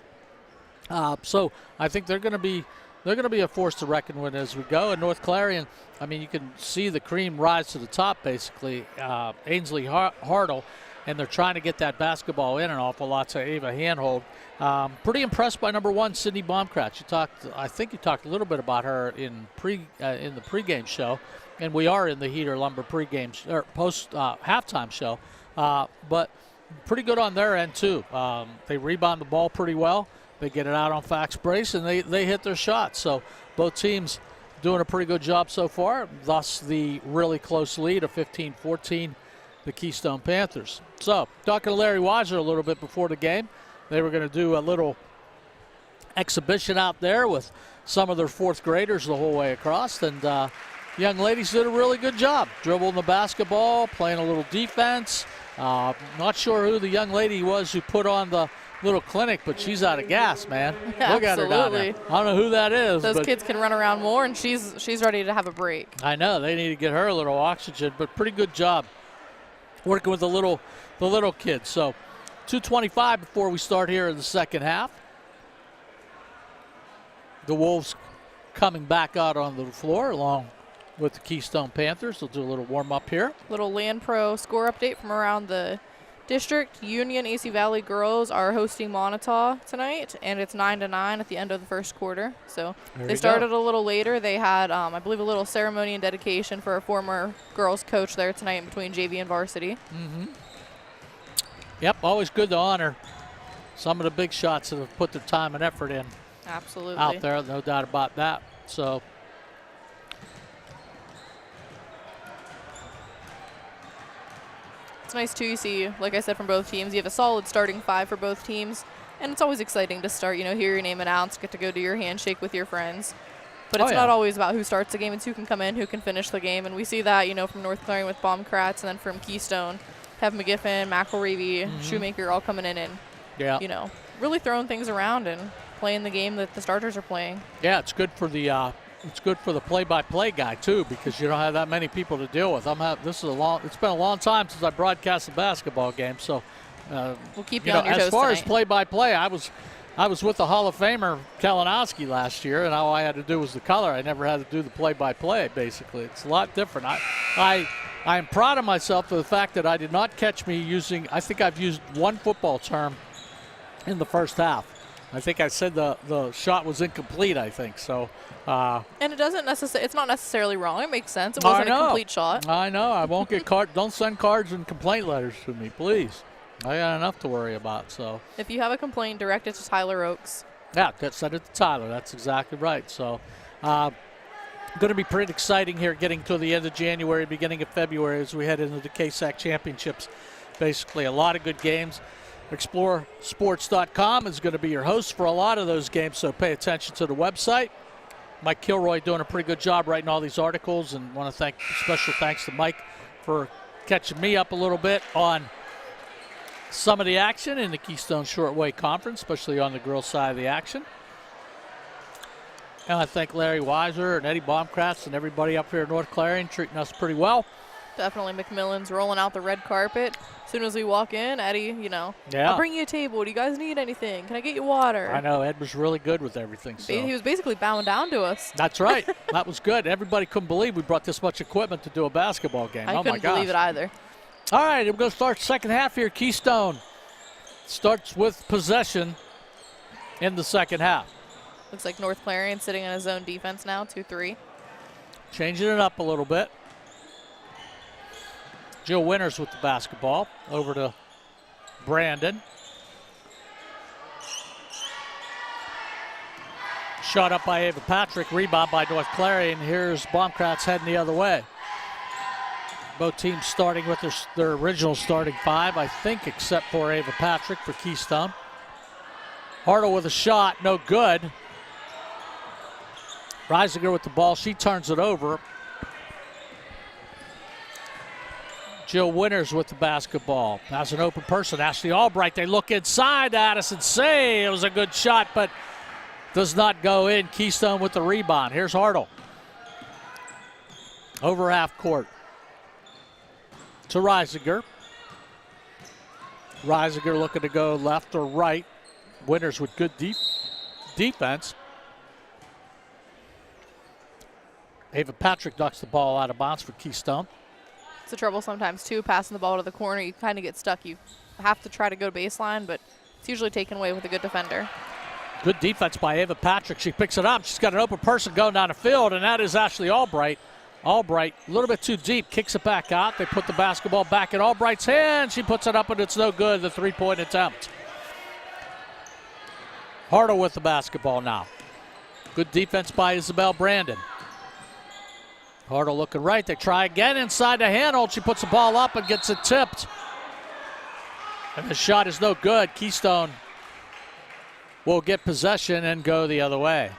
So I think they're going to be a force to reckon with as we go. And North Clarion, I mean, you can see the cream rise to the top, basically. Ainsley Hartle, and they're trying to get that basketball in an awful lot to Ava Handhold. Pretty impressed by number 1, Sydney Baumkratz. I think you talked a little bit about her in the pregame show, and we are in the Heater Lumber pregame or post halftime show. But pretty good on their end too. They rebound the ball pretty well. They get it out on Fax Brace, and they hit their shots. So both teams doing a pretty good job so far, thus the really close lead of 15-14, the Keystone Panthers. So talking to Larry Weiser a little bit before the game, they were going to do a little exhibition out there with some of their fourth graders the whole way across, and young ladies did a really good job dribbling the basketball, playing a little defense. Not sure who the young lady was who put on the little clinic, but she's out of gas, man. Yeah, look at her down there. I don't know who that is. Those kids can run around more, and she's ready to have a break. I know. They need to get her a little oxygen, but pretty good job working with the little kids. So 2:25 before we start here in the second half. The Wolves coming back out on the floor along with the Keystone Panthers. They'll do a little warm-up here. Little Land Pro score update from around the district. Union AC Valley girls are hosting Montauk tonight, and it's 9-9 at the end of the first quarter. So they started a little later. They had, I believe, a little ceremony and dedication for a former girls coach there tonight between JV and varsity. Mm-hmm. Yep, always good to honor some of the big shots that have put their time and effort in. Absolutely. Out there, no doubt about that. So it's nice, too. You see, like I said, from both teams, you have a solid starting 5 for both teams. And it's always exciting to start, hear your name announced, get to go do your handshake with your friends. But it's not always about who starts the game. It's who can come in, who can finish the game. And we see that, from North Clarion with Baumkratz, and then from Keystone, have McGiffin, McElravy, Shoemaker all coming in and, really throwing things around and playing the game that the starters are playing. Yeah, it's good for the play-by-play guy too, because you don't have that many people to deal with. It's been a long time since I broadcast a basketball game, so we'll keep you on your toes as far tonight. as play-by-play, I was with the Hall of Famer Kalinowski last year, and all I had to do was the color. I never had to do the play-by-play. Basically, it's a lot different. I am proud of myself for the fact that I did not catch me using. I think I've used one football term in the first half. I think I said the shot was incomplete, I think. So. And it doesn't it's not necessarily wrong. It makes sense. It wasn't a complete shot. I know. I won't get don't send cards and complaint letters to me, please. I got enough to worry about. So if you have a complaint, direct it to Tyler Oakes. Yeah, send it to Tyler. That's exactly right. So going to be pretty exciting here getting to the end of January, beginning of February as we head into the KSAC Championships. Basically a lot of good games. exploreClarion.com is going to be your host for a lot of those games, so pay attention to the website. Mike Kilroy doing a pretty good job writing all these articles, and want to special thanks to Mike for catching me up a little bit on some of the action in the Keystone Shortway Conference, especially on the girls' side of the action. And I thank Larry Weiser and Eddie Baumkratz and everybody up here in North Clarion treating us pretty well. Definitely McMillan's rolling out the red carpet. As soon as we walk in, Eddie, Yeah. I'll bring you a table. Do you guys need anything? Can I get you water? I know, Ed was really good with everything. So. He was basically bowing down to us. That's right. That was good. Everybody couldn't believe we brought this much equipment to do a basketball game. I couldn't believe it either. All right, we're going to start second half here. Keystone starts with possession in the second half. Looks like North Clarion sitting in a zone defense now, 2-3. Changing it up a little bit. Jill Winters with the basketball. Over to Brandon. Shot up by Ava Patrick. Rebound by North Clarion. Here's Baumkratz heading the other way. Both teams starting with their original starting five, I think, except for Ava Patrick for Keystone. Hartle with a shot, no good. Reisinger with the ball, she turns it over. Jill Winters with the basketball. Has an open person, Ashley Albright. They look inside, Addison Say. It was a good shot, but does not go in. Keystone with the rebound. Here's Hartle. Over half court. To Reisinger. Reisinger looking to go left or right. Winters with good defense. Ava Patrick knocks the ball out of bounds for Keystone. It's the trouble sometimes, too, passing the ball to the corner. You kind of get stuck. You have to try to go baseline, but it's usually taken away with a good defender. Good defense by Ava Patrick. She picks it up. She's got an open person going down the field, and that is Ashley Albright. Albright, a little bit too deep, kicks it back out. They put the basketball back in Albright's hand. She puts it up, and it's no good, the three-point attempt. Hartle with the basketball now. Good defense by Isabel Brandon. Hartle looking right. They try again inside the handle. She puts the ball up and gets it tipped. And the shot is no good. Keystone will get possession and go the other way.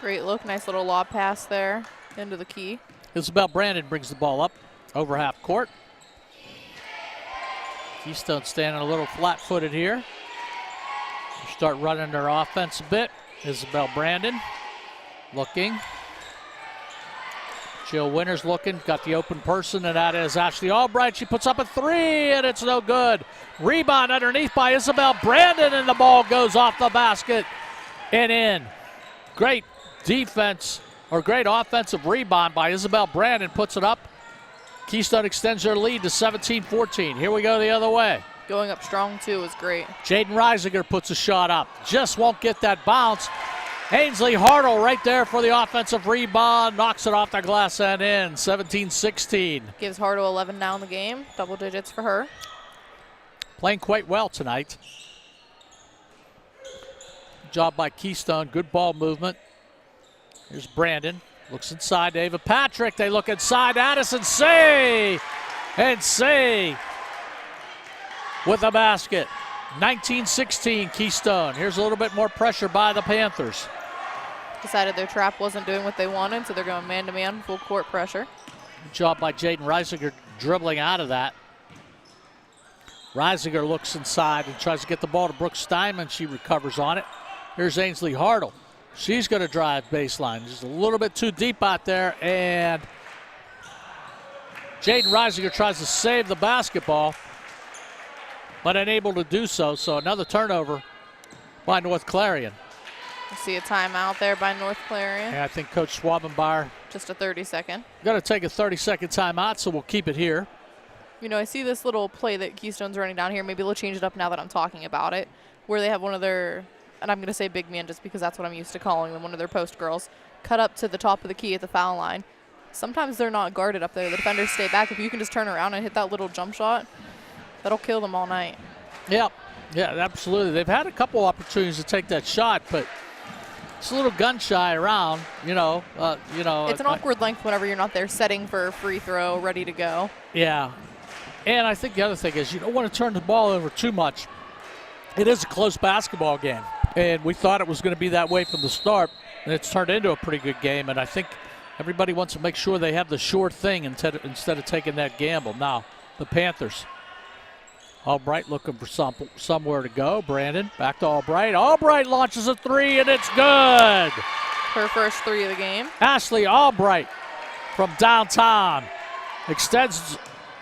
Great look. Nice little lob pass there into the key. Isabel Brandon brings the ball up over half court. Keystone standing a little flat-footed here. They start running their offense a bit. Isabel Brandon looking. Jill Winters looking. Got the open person, and that is Ashley Albright. She puts up a three, and it's no good. Rebound underneath by Isabel Brandon, and the ball goes off the basket and in. Great defense, or great offensive rebound by Isabel Brandon. Puts it up. Keystone extends their lead to 17-14. Here we go the other way. Going up strong, too, is great. Jaden Reisinger puts a shot up. Just won't get that bounce. Ainsley Hartle right there for the offensive rebound. Knocks it off the glass and in. 17-16. Gives Hartle 11 now in the game. Double digits for her. Playing quite well tonight. Good job by Keystone. Good ball movement. Here's Brandon. Looks inside to Ava Patrick. They look inside. Addison Say. And Say with a basket. 19-16 Keystone. Here's a little bit more pressure by the Panthers. Decided their trap wasn't doing what they wanted, so they're going man-to-man, full court pressure. Good job by Jaden Reisinger dribbling out of that. Reisinger looks inside and tries to get the ball to Brooke Steinman. She recovers on it. Here's Ainsley Hartle. She's going to drive baseline. Just a little bit too deep out there, and Jaden Reisinger tries to save the basketball, but unable to do so. So another turnover by North Clarion. You see a timeout there by North Clarion. And I think Coach Schwabenbauer just a 30-second. Going to take a 30-second timeout, so we'll keep it here. I see this little play that Keystone's running down here. Maybe they'll change it up now that I'm talking about it, where they have one of their, and I'm going to say big man just because that's what I'm used to calling them, one of their post girls, cut up to the top of the key at the foul line. Sometimes they're not guarded up there. The defenders stay back. If you can just turn around and hit that little jump shot, that'll kill them all night. Yep. Yeah, absolutely. They've had a couple opportunities to take that shot, but it's a little gun shy around, It's an awkward length whenever you're not there setting for a free throw, ready to go. Yeah. And I think the other thing is you don't want to turn the ball over too much. It is a close basketball game, and we thought it was going to be that way from the start, and it's turned into a pretty good game, and I think everybody wants to make sure they have the sure thing instead of taking that gamble. Now, the Panthers. Albright looking for somewhere to go. Brandon back to Albright. Albright launches a three, and it's good. Her first three of the game. Ashley Albright from downtown extends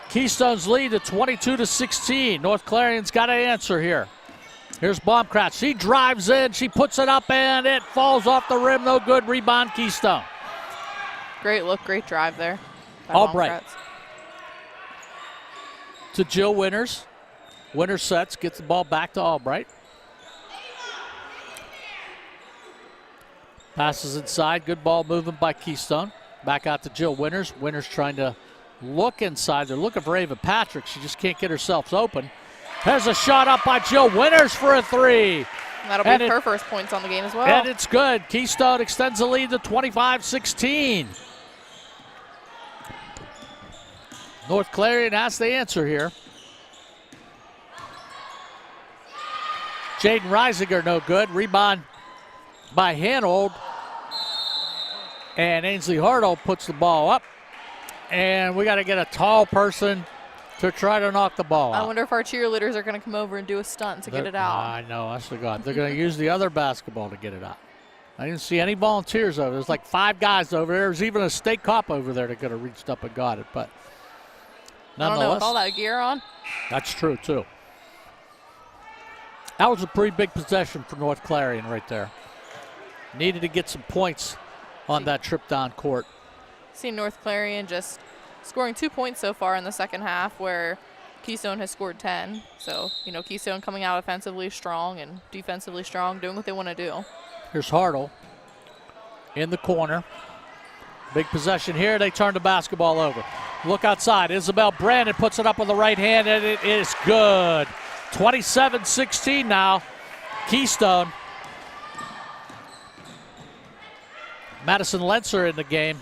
Keystone's lead to 22-16. North Clarion's got to answer here. Here's Baumkratz. She drives in. She puts it up, and it falls off the rim. No good. Rebound, Keystone. Great look, great drive there. Albright to Jill Winters. Winters sets, gets the ball back to Albright. Passes inside. Good ball movement by Keystone. Back out to Jill Winters. Winters trying to look inside. They're looking for Ava Patrick. She just can't get herself open. There's a shot up by Jill Winters for a three. That'll be her first points on the game as well. And it's good. Keystone extends the lead to 25-16. North Clarion has the answer here. Jaden Reisinger no good. Rebound by Hanold. And Ainsley Hartle puts the ball up. And we got to get a tall person to try to knock the ball out. I wonder if our cheerleaders are going to come over and do a stunt to get it out. I know, I forgot. They're going to use the other basketball to get it out. I didn't see any volunteers over there. There's like 5 guys over there. There's even a state cop over there that could have reached up and got it. But I don't know, with all that gear on. That's true, too. That was a pretty big possession for North Clarion right there. Needed to get some points on that trip down court. See North Clarion just scoring 2 points so far in the second half, where Keystone has scored 10. So, Keystone coming out offensively strong and defensively strong, doing what they want to do. Here's Hartle in the corner. Big possession here. They turn the basketball over. Look outside. Isabel Brandon puts it up with the right hand, and it is good. 27-16 now. Keystone. Madison Lenser in the game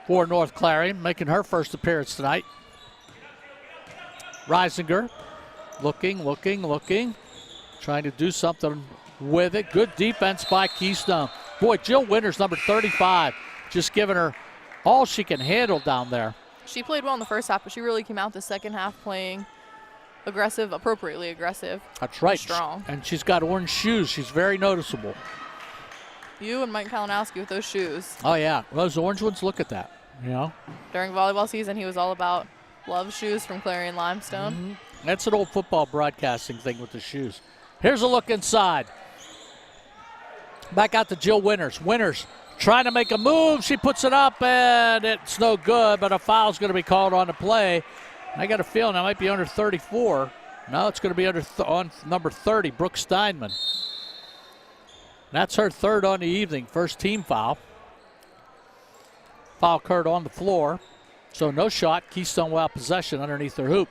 for North Clarion, making her first appearance tonight. Reisinger looking. Trying to do something with it. Good defense by Keystone. Boy, Jill Winters, number 35, just giving her all she can handle down there. She played well in the first half, but she really came out the second half playing aggressive, appropriately aggressive. That's right. Strong. And she's got orange shoes. She's very noticeable. You and Mike Kalinowski with those shoes. Oh, yeah. Those orange ones, look at that. During volleyball season, he was all about love shoes from Clarion Limestone. Mm-hmm. That's an old football broadcasting thing with the shoes. Here's a look inside. Back out to Jill Winters. Winters trying to make a move. She puts it up, and it's no good, but a foul's going to be called on the play. I got a feeling that might be under 34. No, it's going to be on number 30, Brooke Steinman. That's her third on the evening, first team foul. Foul occurred on the floor, so no shot. Keystone will have possession underneath their hoop.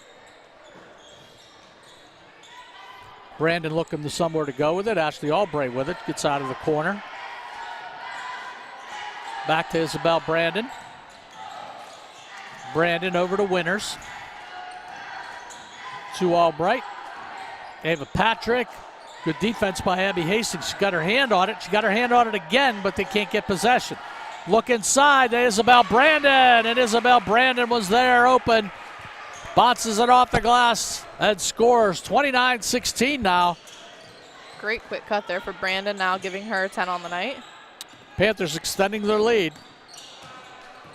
Brandon looking to somewhere to go with it. Ashley Albright with it. Gets out of the corner. Back to Isabel Brandon. Brandon over to Winters. To Albright. Ava Patrick. Good defense by Abby Hastings. She got her hand on it. She got her hand on it again, but they can't get possession. Look inside to Isabel Brandon, and Isabel Brandon was there open. Bounces it off the glass and scores 29-16 now. Great quick cut there for Brandon, now giving her 10 on the night. Panthers extending their lead.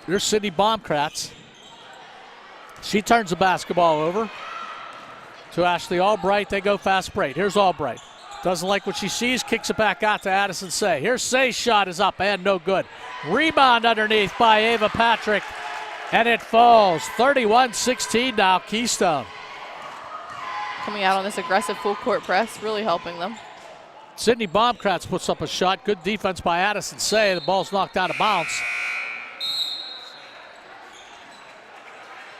Here's Sydney Baumkratz. She turns the basketball over to Ashley Albright. They go fast break. Here's Albright. Doesn't like what she sees, kicks it back out to Addison Say. Here's Say's shot is up and no good. Rebound underneath by Ava Patrick. And it falls 31-16 now, Keystone. Coming out on this aggressive full court press, really helping them. Sydney Baumkratz puts up a shot. Good defense by Addison Say. The ball's knocked out of bounds.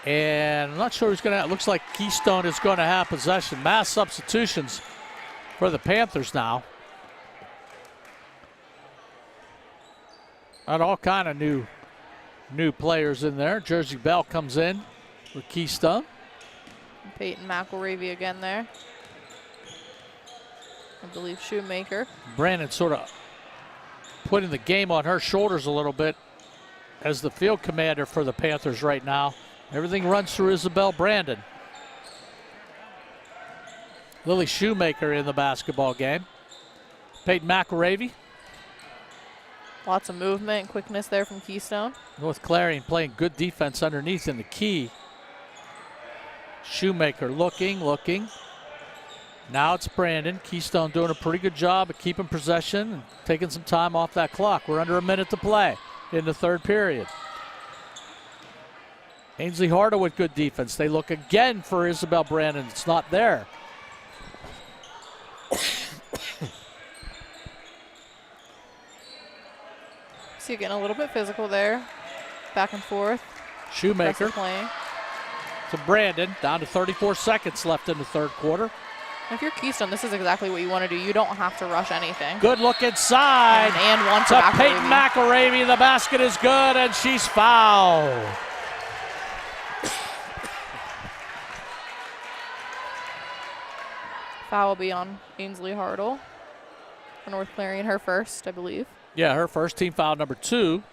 And I'm not sure who's going to, looks like Keystone is going to have possession. Mass substitutions for the Panthers now. And all kind of new players in there. Jersey Bell comes in for Keystone. Peyton McElravy again there. I believe Shoemaker. Brandon sort of putting the game on her shoulders a little bit as the field commander for the Panthers right now. Everything runs through Isabel Brandon. Lily Shoemaker in the basketball game. Peyton McElravy. Lots of movement and quickness there from Keystone. North Clarion playing good defense underneath in the key. Shoemaker looking. Now it's Brandon. Keystone doing a pretty good job of keeping possession and taking some time off that clock. We're under a minute to play in the third period. Ainsley Harder with good defense. They look again for Isabel Brandon. It's not there. See, getting a little bit physical there. Back and forth. Shoemaker playing. to Brandon. Down to 34 seconds left in the third quarter. If you're Keystone, this is exactly what you want to do. You don't have to rush anything. Good look inside. And one to Peyton McElravy. The basket is good, and she's fouled. Foul will be on Ainsley Hartle for North Clarion, her first, I believe. Yeah, her first, team foul number 2.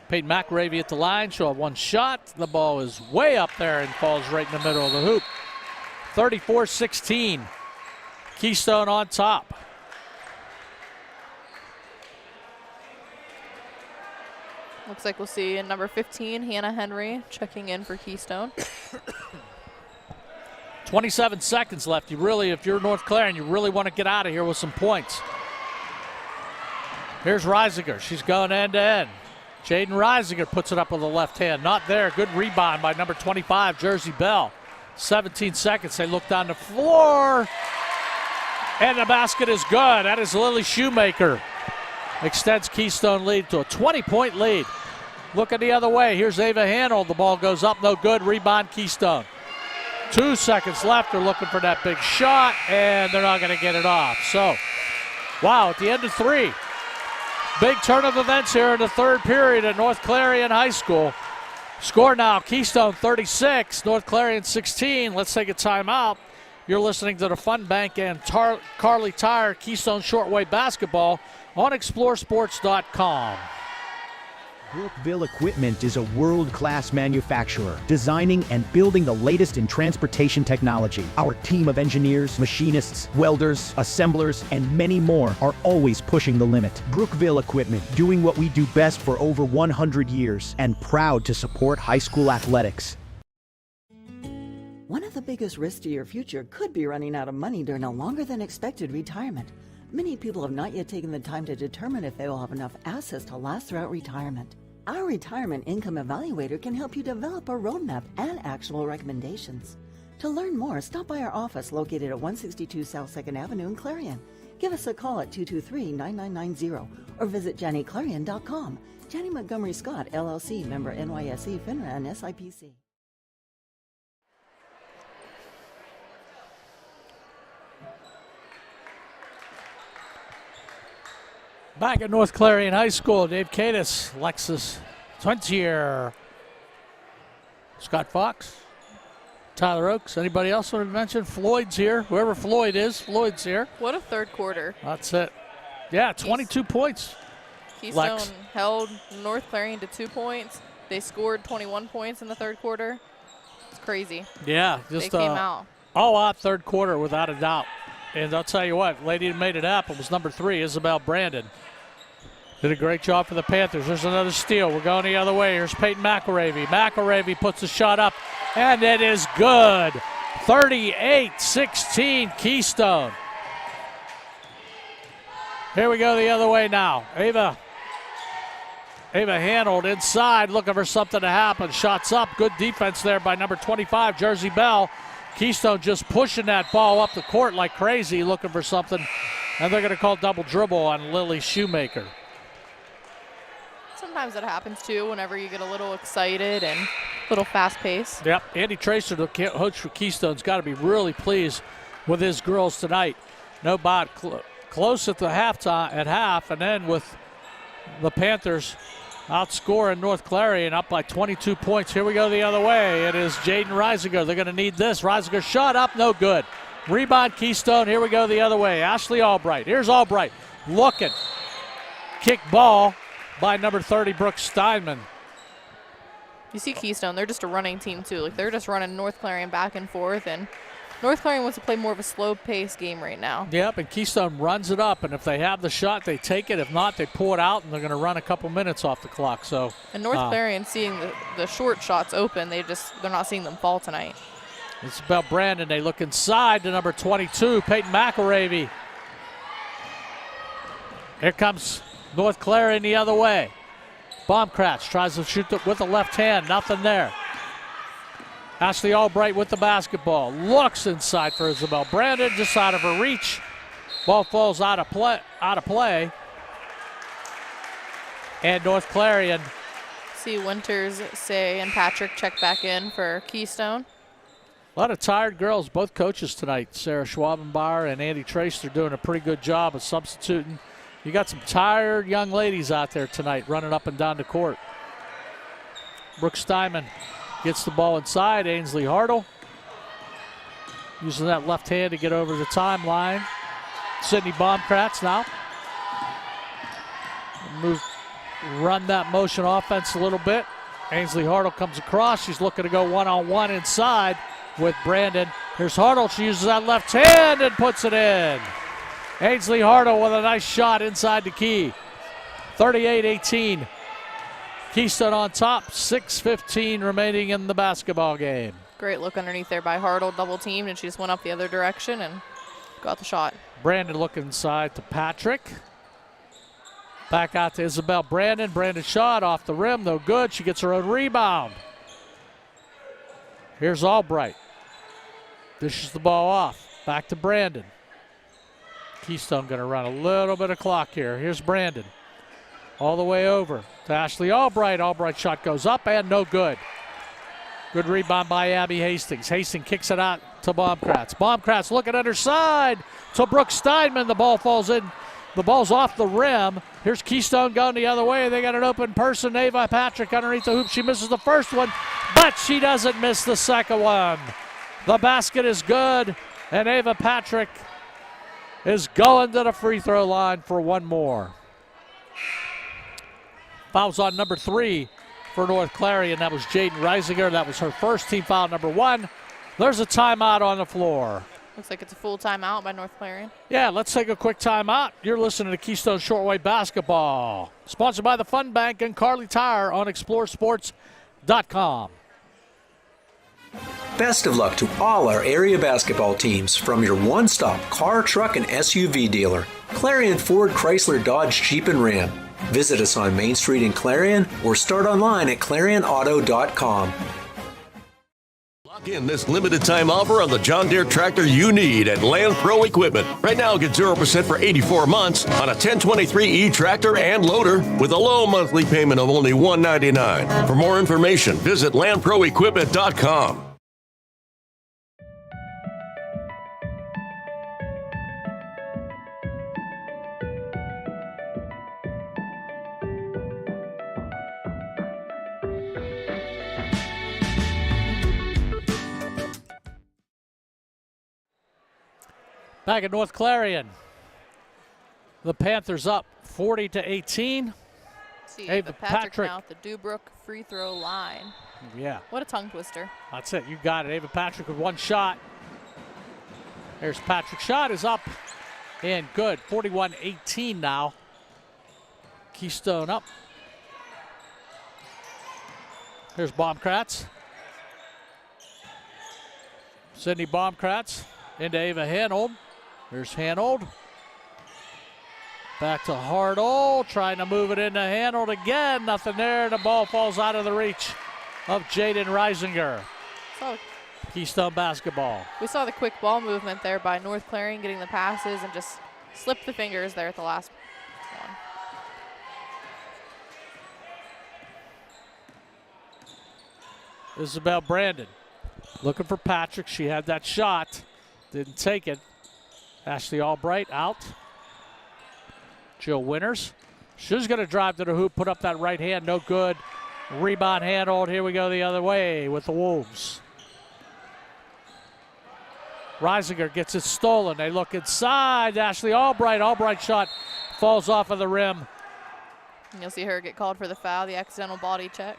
Peyton McElravy at the line. She'll have one shot. The ball is way up there and falls right in the middle of the hoop. 34-16. Keystone on top. Looks like we'll see in number 15, Hannah Henry, checking in for Keystone. 27 seconds left. If you're North Clarion, you really want to get out of here with some points. Here's Reisinger. She's going end to end. Jaden Reisinger puts it up with the left hand. Not there. Good rebound by number 25, Jersey Bell. 17 seconds. They look down the floor. And the basket is good. That is Lily Shoemaker. Extends Keystone lead to a 20-point lead. Looking the other way. Here's Ava Handel. The ball goes up. No good. Rebound Keystone. 2 seconds left. They're looking for that big shot, and they're not going to get it off. So, wow, at the end of 3. Big turn of events here in the third period at North Clarion High School. Score now, Keystone 36, North Clarion 16. Let's take a timeout. You're listening to the Fun Bank and Carly Tire Keystone Shortwave Basketball on exploresports.com. Brookville Equipment is a world-class manufacturer, designing and building the latest in transportation technology. Our team of engineers, machinists, welders, assemblers, and many more are always pushing the limit. Brookville Equipment, doing what we do best for over 100 years, and proud to support high school athletics. One of the biggest risks to your future could be running out of money during a longer than expected retirement. Many people have not yet taken the time to determine if they will have enough assets to last throughout retirement. Our Retirement Income Evaluator can help you develop a roadmap and actionable recommendations. To learn more, stop by our office located at 162 South 2nd Avenue in Clarion. Give us a call at 223-9990 or visit JannyClarion.com. Janney Montgomery Scott, LLC, member NYSE, FINRA, and SIPC. Back at North Clarion High School, Dave Cadis, Lexis, Twentier, Scott Fox, Tyler Oakes. Anybody else want to mention? Floyd's here. Whoever Floyd is, Floyd's here. What a third quarter. That's it. Yeah, 22 points. Keystone held North Clarion to 2 points. They scored 21 points in the third quarter. It's crazy. Yeah, just they came out. All out third quarter without a doubt. And I'll tell you what, lady that made it happen was number 3, Isabel Brandon. Did a great job for the Panthers. There's another steal. We're going the other way. Here's Peyton McElravy. McElravy puts a shot up, and it is good. 38-16 Keystone. Here we go the other way now. Ava Ava Hanold inside, looking for something to happen. Shots up. Good defense there by number 25, Jersey Bell. Keystone just pushing that ball up the court like crazy, looking for something. And they're going to call double dribble on Lily Shoemaker. Sometimes it happens, too, whenever you get a little excited and a little fast-paced. Yep, Andy Tracer, the coach for Keystone's got to be really pleased with his girls tonight. No bot close at the halftime, at half, and then with the Panthers outscoring North Clarion up by 22 points. Here we go the other way. It is Jaden Reisinger. They're going to need this. Reisinger shot up, no good. Rebound Keystone. Here we go the other way. Ashley Albright. Here's Albright looking. Kick ball by number 30, Brooke Steinman. You see Keystone, they're just a running team too. Like, they're just running North Clarion back and forth, and North Clarion wants to play more of a slow-paced game right now. Yep, and Keystone runs it up, and if they have the shot, they take it. If not, they pull it out, and they're going to run a couple minutes off the clock. So, and North Clarion seeing the short shots open, they're not seeing them fall tonight. It's about Brandon. They look inside to number 22, Peyton McElravy. Here comes North Clarion the other way. Baumkratz tries to shoot with the left hand. Nothing there. Ashley Albright with the basketball. Looks inside for Isabel Brandon, just out of her reach. Ball falls out of play. And North Clarion. See Winters, Say, and Patrick check back in for Keystone. A lot of tired girls, both coaches tonight. Sarah Schwabenbauer and Andy Trace, they're doing a pretty good job of substituting. You got some tired young ladies out there tonight running up and down the court. Brooke Steinman gets the ball inside. Ainsley Hartle using that left hand to get over the timeline. Sydney Baumkratz now. Run that motion offense a little bit. Ainsley Hartle comes across. She's looking to go one-on-one inside with Brandon. Here's Hartle. She uses that left hand and puts it in. Ainsley Hartle with a nice shot inside the key. 38-18. Keystone on top. 6:15 remaining in the basketball game. Great look underneath there by Hartle, double teamed, and she just went up the other direction and got the shot. Brandon looking inside to Patrick. Back out to Isabel Brandon. Brandon shot off the rim, no good. She gets her own rebound. Here's Albright. Dishes the ball off. Back to Brandon. Keystone going to run a little bit of clock here. Here's Brandon. All the way over to Ashley Albright. Albright's shot goes up and no good. Good rebound by Abby Hastings. Hastings kicks it out to Baumkratz. Baumkratz looking underside to Brooke Steinman. The ball falls in. The ball's off the rim. Here's Keystone going the other way. They got an open person. Ava Patrick underneath the hoop. She misses the first one, but she doesn't miss the second one. The basket is good, and Ava Patrick is going to the free throw line for one more. Fouls on number 3 for North Clarion. That was Jaden Reisinger. That was her first, team foul number 1. There's a timeout on the floor. Looks like it's a full timeout by North Clarion. Yeah, let's take a quick timeout. You're listening to Keystone Shortwave Basketball. Sponsored by the Fun Bank and Carly Tire on exploreClarion.com. Best of luck to all our area basketball teams from your one-stop car, truck, and SUV dealer, Clarion Ford, Chrysler, Dodge, Jeep, and Ram. Visit us on Main Street in Clarion or start online at ClarionAuto.com. Lock in this limited time offer on the John Deere tractor you need at Land Pro Equipment. Right now, get 0% for 84 months on a 1023E tractor and loader with a low monthly payment of only $199. For more information, visit LandProEquipment.com. Back at North Clarion, the Panthers up 40-18. See, Ava Patrick now at the Dubrook free throw line. Yeah. What a tongue twister. That's it. You got it. Ava Patrick with one shot. There's Patrick's shot is up and good. 41-18 now. Keystone up. Here's Baumkratz. Sydney Baumkratz into Ava Hanold. Here's Hanold. Back to Hartle, trying to move it into handled again. Nothing there. The ball falls out of the reach of Jaden Reisinger. Keystone basketball. We saw the quick ball movement there by North Clarion getting the passes and just slipped the fingers there at the last one. Isabel Brandon looking for Patrick. She had that shot. Didn't take it. Ashley Albright out. Jill Winters. She's going to drive to the hoop, put up that right hand. No good. Rebound handled. Here we go the other way with the Wolves. Reisinger gets it stolen. They look inside. Ashley Albright. Albright shot falls off of the rim. And you'll see her get called for the foul, the accidental body check.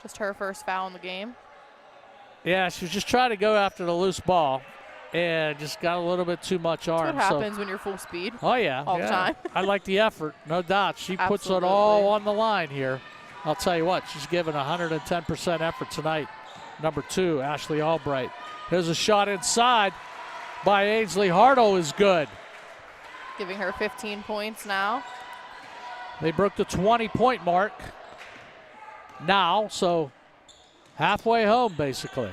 Just her first foul in the game. Yeah, she was just trying to go after the loose ball and just got a little bit too much arm. That's what happens when you're full speed. Oh, yeah. All the time. I like the effort, no doubt. She puts it all on the line here. I'll tell you what, she's given 110% effort tonight. Number 2, Ashley Albright. Here's a shot inside by Ainsley Hartle is good. Giving her 15 points now. They broke the 20-point mark now, so halfway home, basically.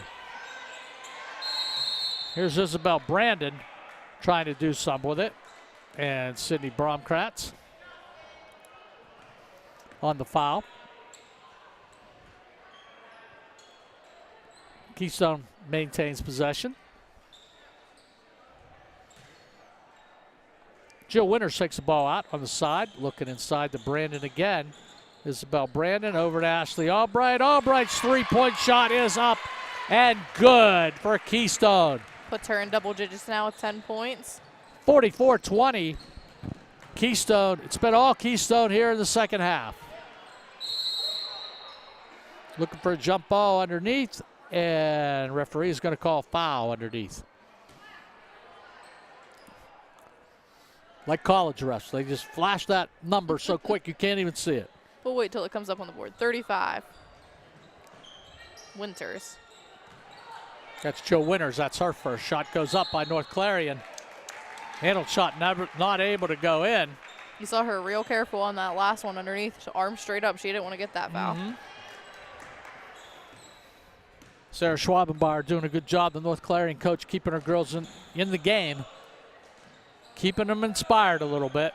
Here's Isabel Brandon trying to do some with it. And Sydney Bromkratz on the foul. Keystone maintains possession. Jill Winters takes the ball out on the side, looking inside to Brandon again. Isabel Brandon over to Ashley Albright. Albright's three-point shot is up and good for Keystone. Puts her in double digits now with 10 points. 44-20. Keystone, it's been all Keystone here in the second half. Looking for a jump ball underneath, and referee is going to call foul underneath. Like college refs, they just flash that number so quick you can't even see it. We'll wait till it comes up on the board. 35. Winters. That's Jill Winters. That's her first shot. Goes up by North Clarion. Handled shot, not able to go in. You saw her real careful on that last one underneath. Arm straight up. She didn't want to get that foul. Sarah Schwabenbauer doing a good job, the North Clarion coach, keeping her girls in the game. Keeping them inspired a little bit.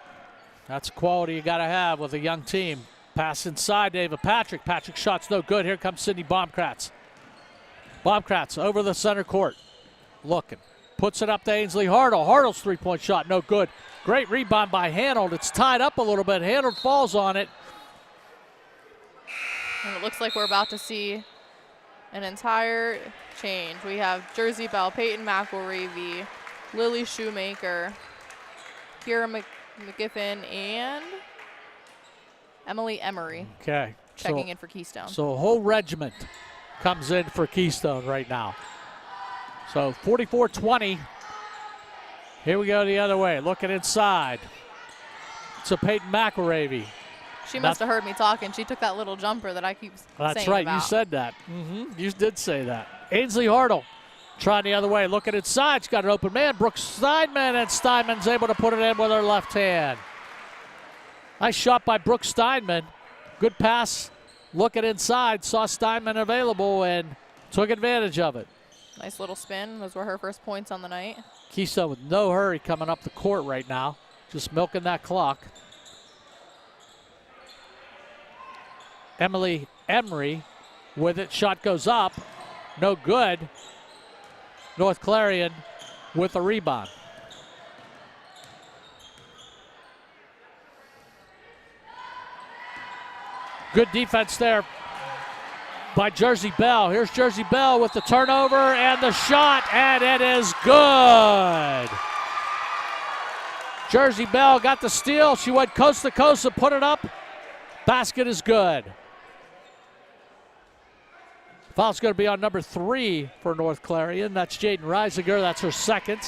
That's quality you got to have with a young team. Pass inside, David Patrick. Patrick's shot's no good. Here comes Sydney Baumkratz. Baumkratz over the center court. Looking. Puts it up to Ainsley Hartle. Hartle's three-point shot, no good. Great rebound by Hanold. It's tied up a little bit. Hanold falls on it. And it looks like we're about to see an entire change. We have Jersey Bell, Peyton McElravy, Lily Shoemaker, Kira McGiffin, and Emily Emery. Okay. Checking in for Keystone. So a whole regiment comes in for Keystone right now. So 44-20. Here we go the other way. Looking inside. It's a Peyton McElravy. She must have heard me talking. She took that little jumper that I keep saying That's right. about. You said that. You did say that. Ainsley Hartle trying the other way. Looking inside. She's got an open man. Brooke Steinman, and Steinman's able to put it in with her left hand. Nice shot by Brooke Steinman. Good pass. Looking inside. Saw Steinman available and took advantage of it. Nice little spin. Those were her first points on the night. Keystone with no hurry coming up the court right now. Just milking that clock. Emily Emery with it. Shot goes up. No good. North Clarion with a rebound. Good defense there by Jersey Bell. Here's Jersey Bell with the turnover and the shot, and it is good. Jersey Bell got the steal. She went coast to coast and put it up. Basket is good. Foul's going to be on number 3 for North Clarion. That's Jaden Reisinger. That's her second.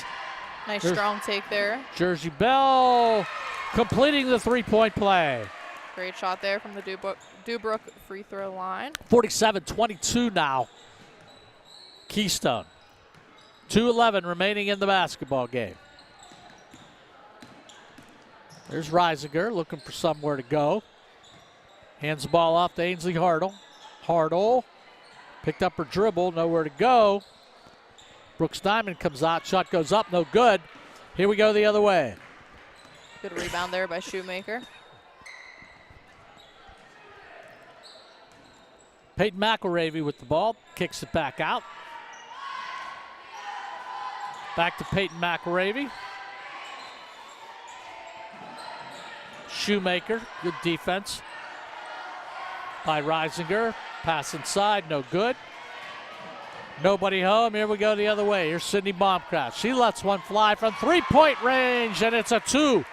Nice strong take there. Jersey Bell completing the three-point play. Great shot there from the Dubrook free throw line. 47-22 now. Keystone. 2:11 remaining in the basketball game. There's Reisinger looking for somewhere to go. Hands the ball off to Ainsley Hartle. Hartle picked up her dribble, nowhere to go. Brooks Diamond comes out, shot goes up, no good. Here we go the other way. Good rebound there by Shoemaker. Peyton McElravy with the ball, kicks it back out. Back to Peyton McElravy. Shoemaker, good defense by Reisinger. Pass inside, no good. Nobody home. Here we go the other way. Here's Sydney Baumkraft. She lets one fly from three-point range, and it's a 2.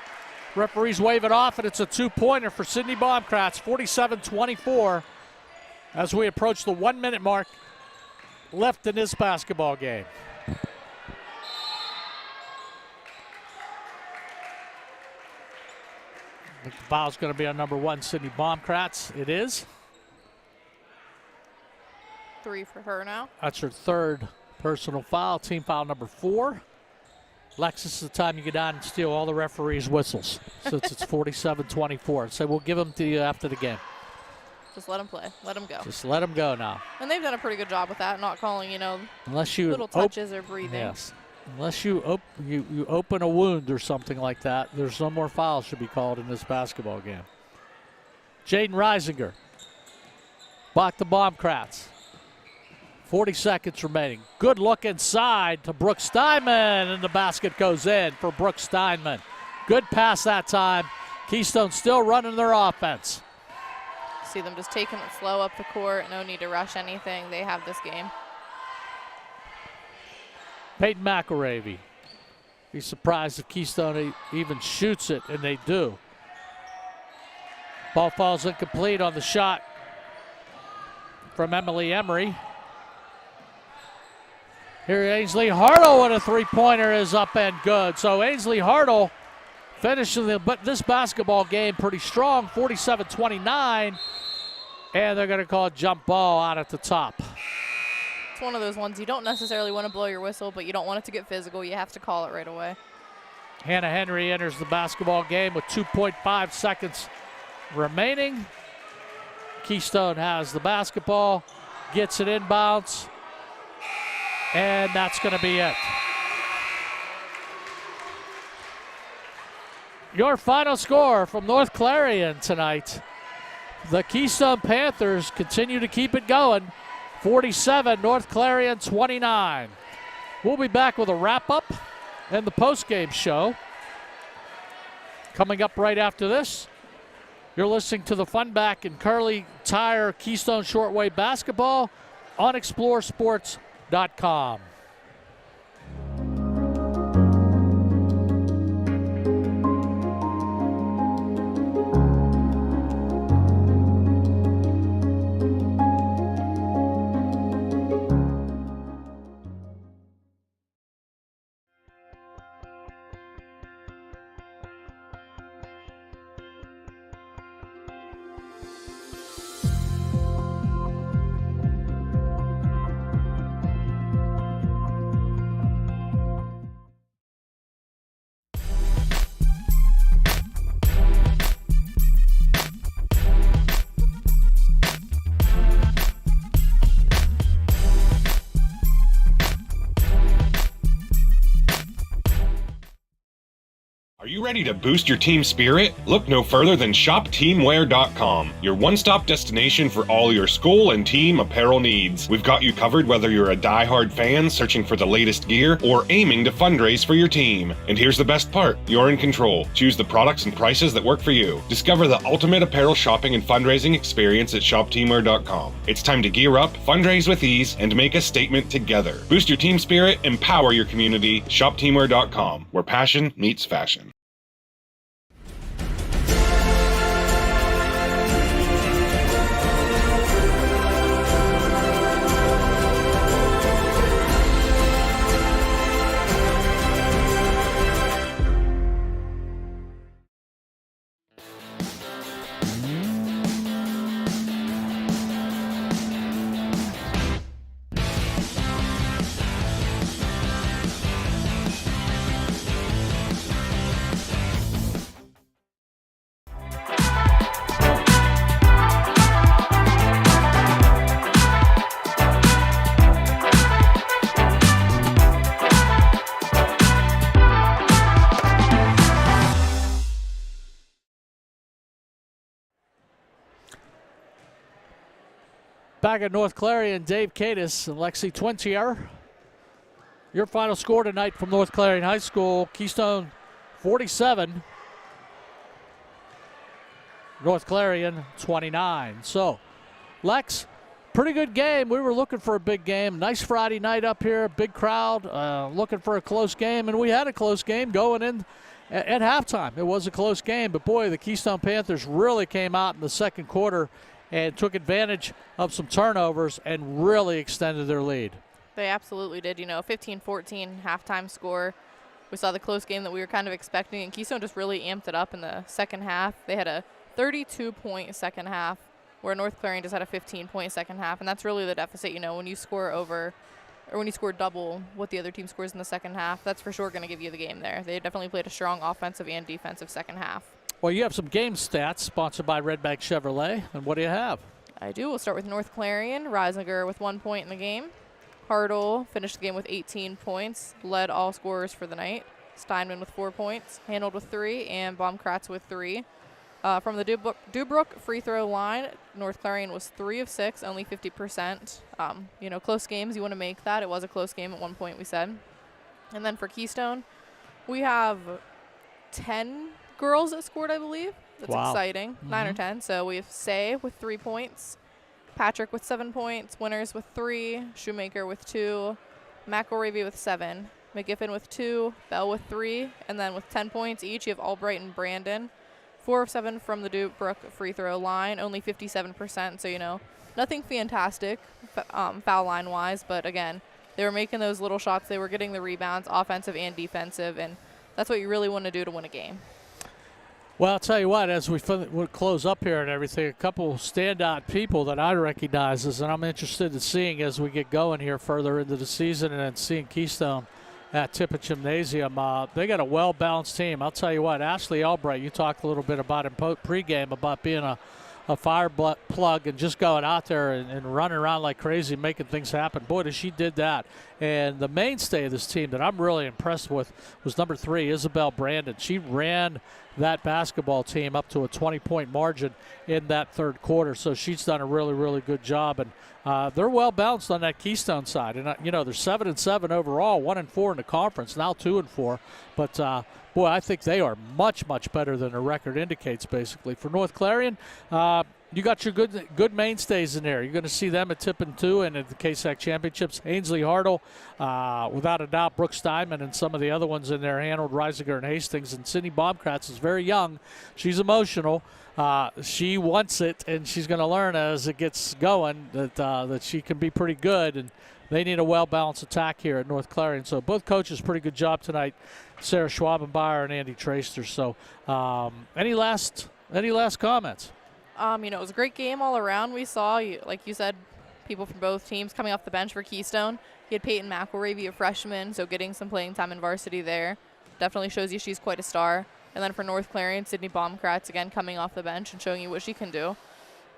Referees wave it off, and it's a 2-pointer for Sydney Baumkraft. 47-24 as we approach the 1-minute mark left in this basketball game. I think the foul's going to be on number 1, Sydney Baumkraft. It is. 3 for her now. That's her 3rd personal foul, team foul number 4. Lexis, is the time you get down and steal all the referees' whistles since it's 47-24. So we'll give them to you after the game. Just let them play. Let them go. Just let them go now. And they've done a pretty good job with that, not calling, Unless you little touches or breathing. Yes. Unless you open a wound or something like that, there's no more fouls should be called in this basketball game. Jaden Reisinger. Back to Baumkraft. 40 seconds remaining. Good look inside to Brooks Steinman, and the basket goes in for Brooks Steinman. Good pass that time. Keystone still running their offense. See them just taking it slow up the court. No need to rush anything. They have this game. Peyton McElravy. Be surprised if Keystone even shoots it, and they do. Ball falls incomplete on the shot from Emily Emery. Here Ainsley Hartle with a 3-pointer is up and good. So Ainsley Hartle finishing this basketball game pretty strong, 47-29. And they're going to call a jump ball out at the top. It's one of those ones you don't necessarily want to blow your whistle, but you don't want it to get physical. You have to call it right away. Hannah Henry enters the basketball game with 2.5 seconds remaining. Keystone has the basketball, gets it inbounds, and that's going to be it. Your final score from North Clarion tonight. The Keystone Panthers continue to keep it going. 47, North Clarion 29. We'll be back with a wrap-up and the post-game show. Coming up right after this, you're listening to the Fun Back and Curly Tire Keystone Shortwave Basketball on exploreClarion.com. Are you ready to boost your team spirit? Look no further than shopteamwear.com, your one-stop destination for all your school and team apparel needs. We've got you covered whether you're a die-hard fan searching for the latest gear or aiming to fundraise for your team. And here's the best part, you're in control. Choose the products and prices that work for you. Discover the ultimate apparel shopping and fundraising experience at shopteamwear.com. It's time to gear up, fundraise with ease, and make a statement together. Boost your team spirit, empower your community. Shopteamwear.com, where passion meets fashion. Back at North Clarion, Dave Cadis and Lexi Twentier. Your final score tonight from North Clarion High School, Keystone 47, North Clarion 29. So, Lex, pretty good game. We were looking for a big game. Nice Friday night up here, big crowd, looking for a close game, and we had a close game going in at halftime. It was a close game, but boy, the Keystone Panthers really came out in the second quarter and took advantage of some turnovers and really extended their lead. They absolutely did. 15-14 halftime score. We saw the close game that we were kind of expecting, and Keystone just really amped it up in the second half. They had a 32-point second half, where North Clarion just had a 15-point second half, and that's really the deficit. When you score over, or when you score double what the other team scores in the second half, that's for sure going to give you the game there. They definitely played a strong offensive and defensive second half. Well, you have some game stats sponsored by Red Bank Chevrolet, and what do you have? I do. We'll start with North Clarion. Reisinger with 1 point in the game. Hartle finished the game with 18 points, led all scorers for the night. Steinman with 4 points, Hanold with 3, and Baumkratz with 3. From the Dubrook free throw line, North Clarion was 3 of 6, only 50%. Close games, you want to make that. It was a close game at one point, we said. And then for Keystone, we have 10 girls that scored, I believe. That's exciting. 9 or 10. So we have Say with 3 points, Patrick with 7 points, Winners with 3, Shoemaker with 2, McElravy with 7, McGiffin with 2, Bell with 3, and then with 10 points each, you have Albright and Brandon. 4 of 7 from the Dubrook free throw line, only 57%. So, nothing fantastic foul line wise, but again, they were making those little shots. They were getting the rebounds, offensive and defensive, and that's what you really want to do to win a game. Well, I'll tell you what, as we close up here and everything, a couple standout people that I recognize and I'm interested in seeing as we get going here further into the season and then seeing Keystone at Tippett Gymnasium. They got a well-balanced team. I'll tell you what, Ashley Albright, you talked a little bit about in pregame about being a fire plug and just going out there and running around like crazy, making things happen. Boy, she did that. And the mainstay of this team that I'm really impressed with was number 3, Isabel Brandon. She ran that basketball team up to a 20-point margin in that third quarter. So she's done a really, really good job. And they're well balanced on that Keystone side. And, they're 7-7 overall, 1-4 in the conference, now 2-4. But, boy, I think they are much, much better than the record indicates, basically. For North Clarion, you got your good mainstays in there. You're going to see them at Tippin too, and at the KSAC Championships. Ainsley Hartle, without a doubt, Brooke Steinman, and some of the other ones in there, Hanold, Reisinger, and Hastings. And Sydney Baumkratz is very young. She's emotional. She wants it, and she's going to learn as it gets going that she can be pretty good. And they need a well-balanced attack here at North Clarion. So both coaches, pretty good job tonight, Sarah Schwabenbauer and Andy Traster. So any last comments? It was a great game all around. We saw, like you said, people from both teams coming off the bench for Keystone. You had Peyton McElravy, a freshman, so getting some playing time in varsity there. Definitely shows you she's quite a star. And then for North Clarion, Sydney Baumkratz, again, coming off the bench and showing you what she can do.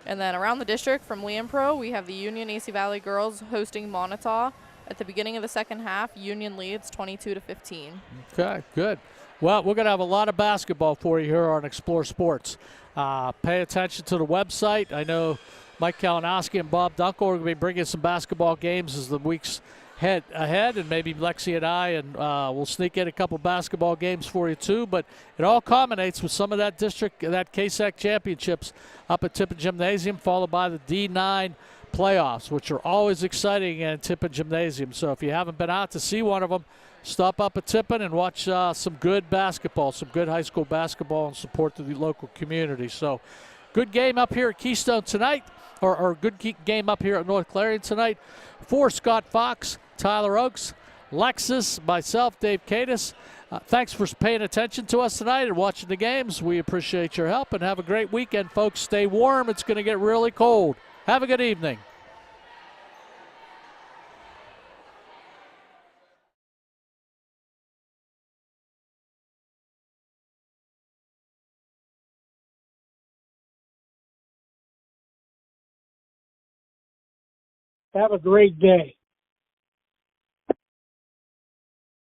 And then around the district from Liam Pro, we have the Union AC Valley girls hosting Montauk. At the beginning of the second half, Union leads 22-15. Okay, good. Well, we're going to have a lot of basketball for you here on Explore Sports. Pay attention to the website. I know Mike Kalinowski and Bob Dunkel are going to be bringing some basketball games as the weeks head ahead, and maybe Lexi and I, and we'll sneak in a couple basketball games for you too. But it all culminates with some of that KSAC championships up at Tippett Gymnasium, followed by the D9 playoffs, which are always exciting at Tippett Gymnasium. So if you haven't been out to see one of them, stop up at Tippett and watch some good basketball, some good high school basketball, and support the local community. So good game up here at Keystone tonight, or good game up here at North Clarion tonight. For Scott Fox, Tyler Oakes, Lexis, myself, Dave Cadis, thanks for paying attention to us tonight and watching the games. We appreciate your help, and have a great weekend, folks. Stay warm. It's going to get really cold. Have a good evening. Have a great day.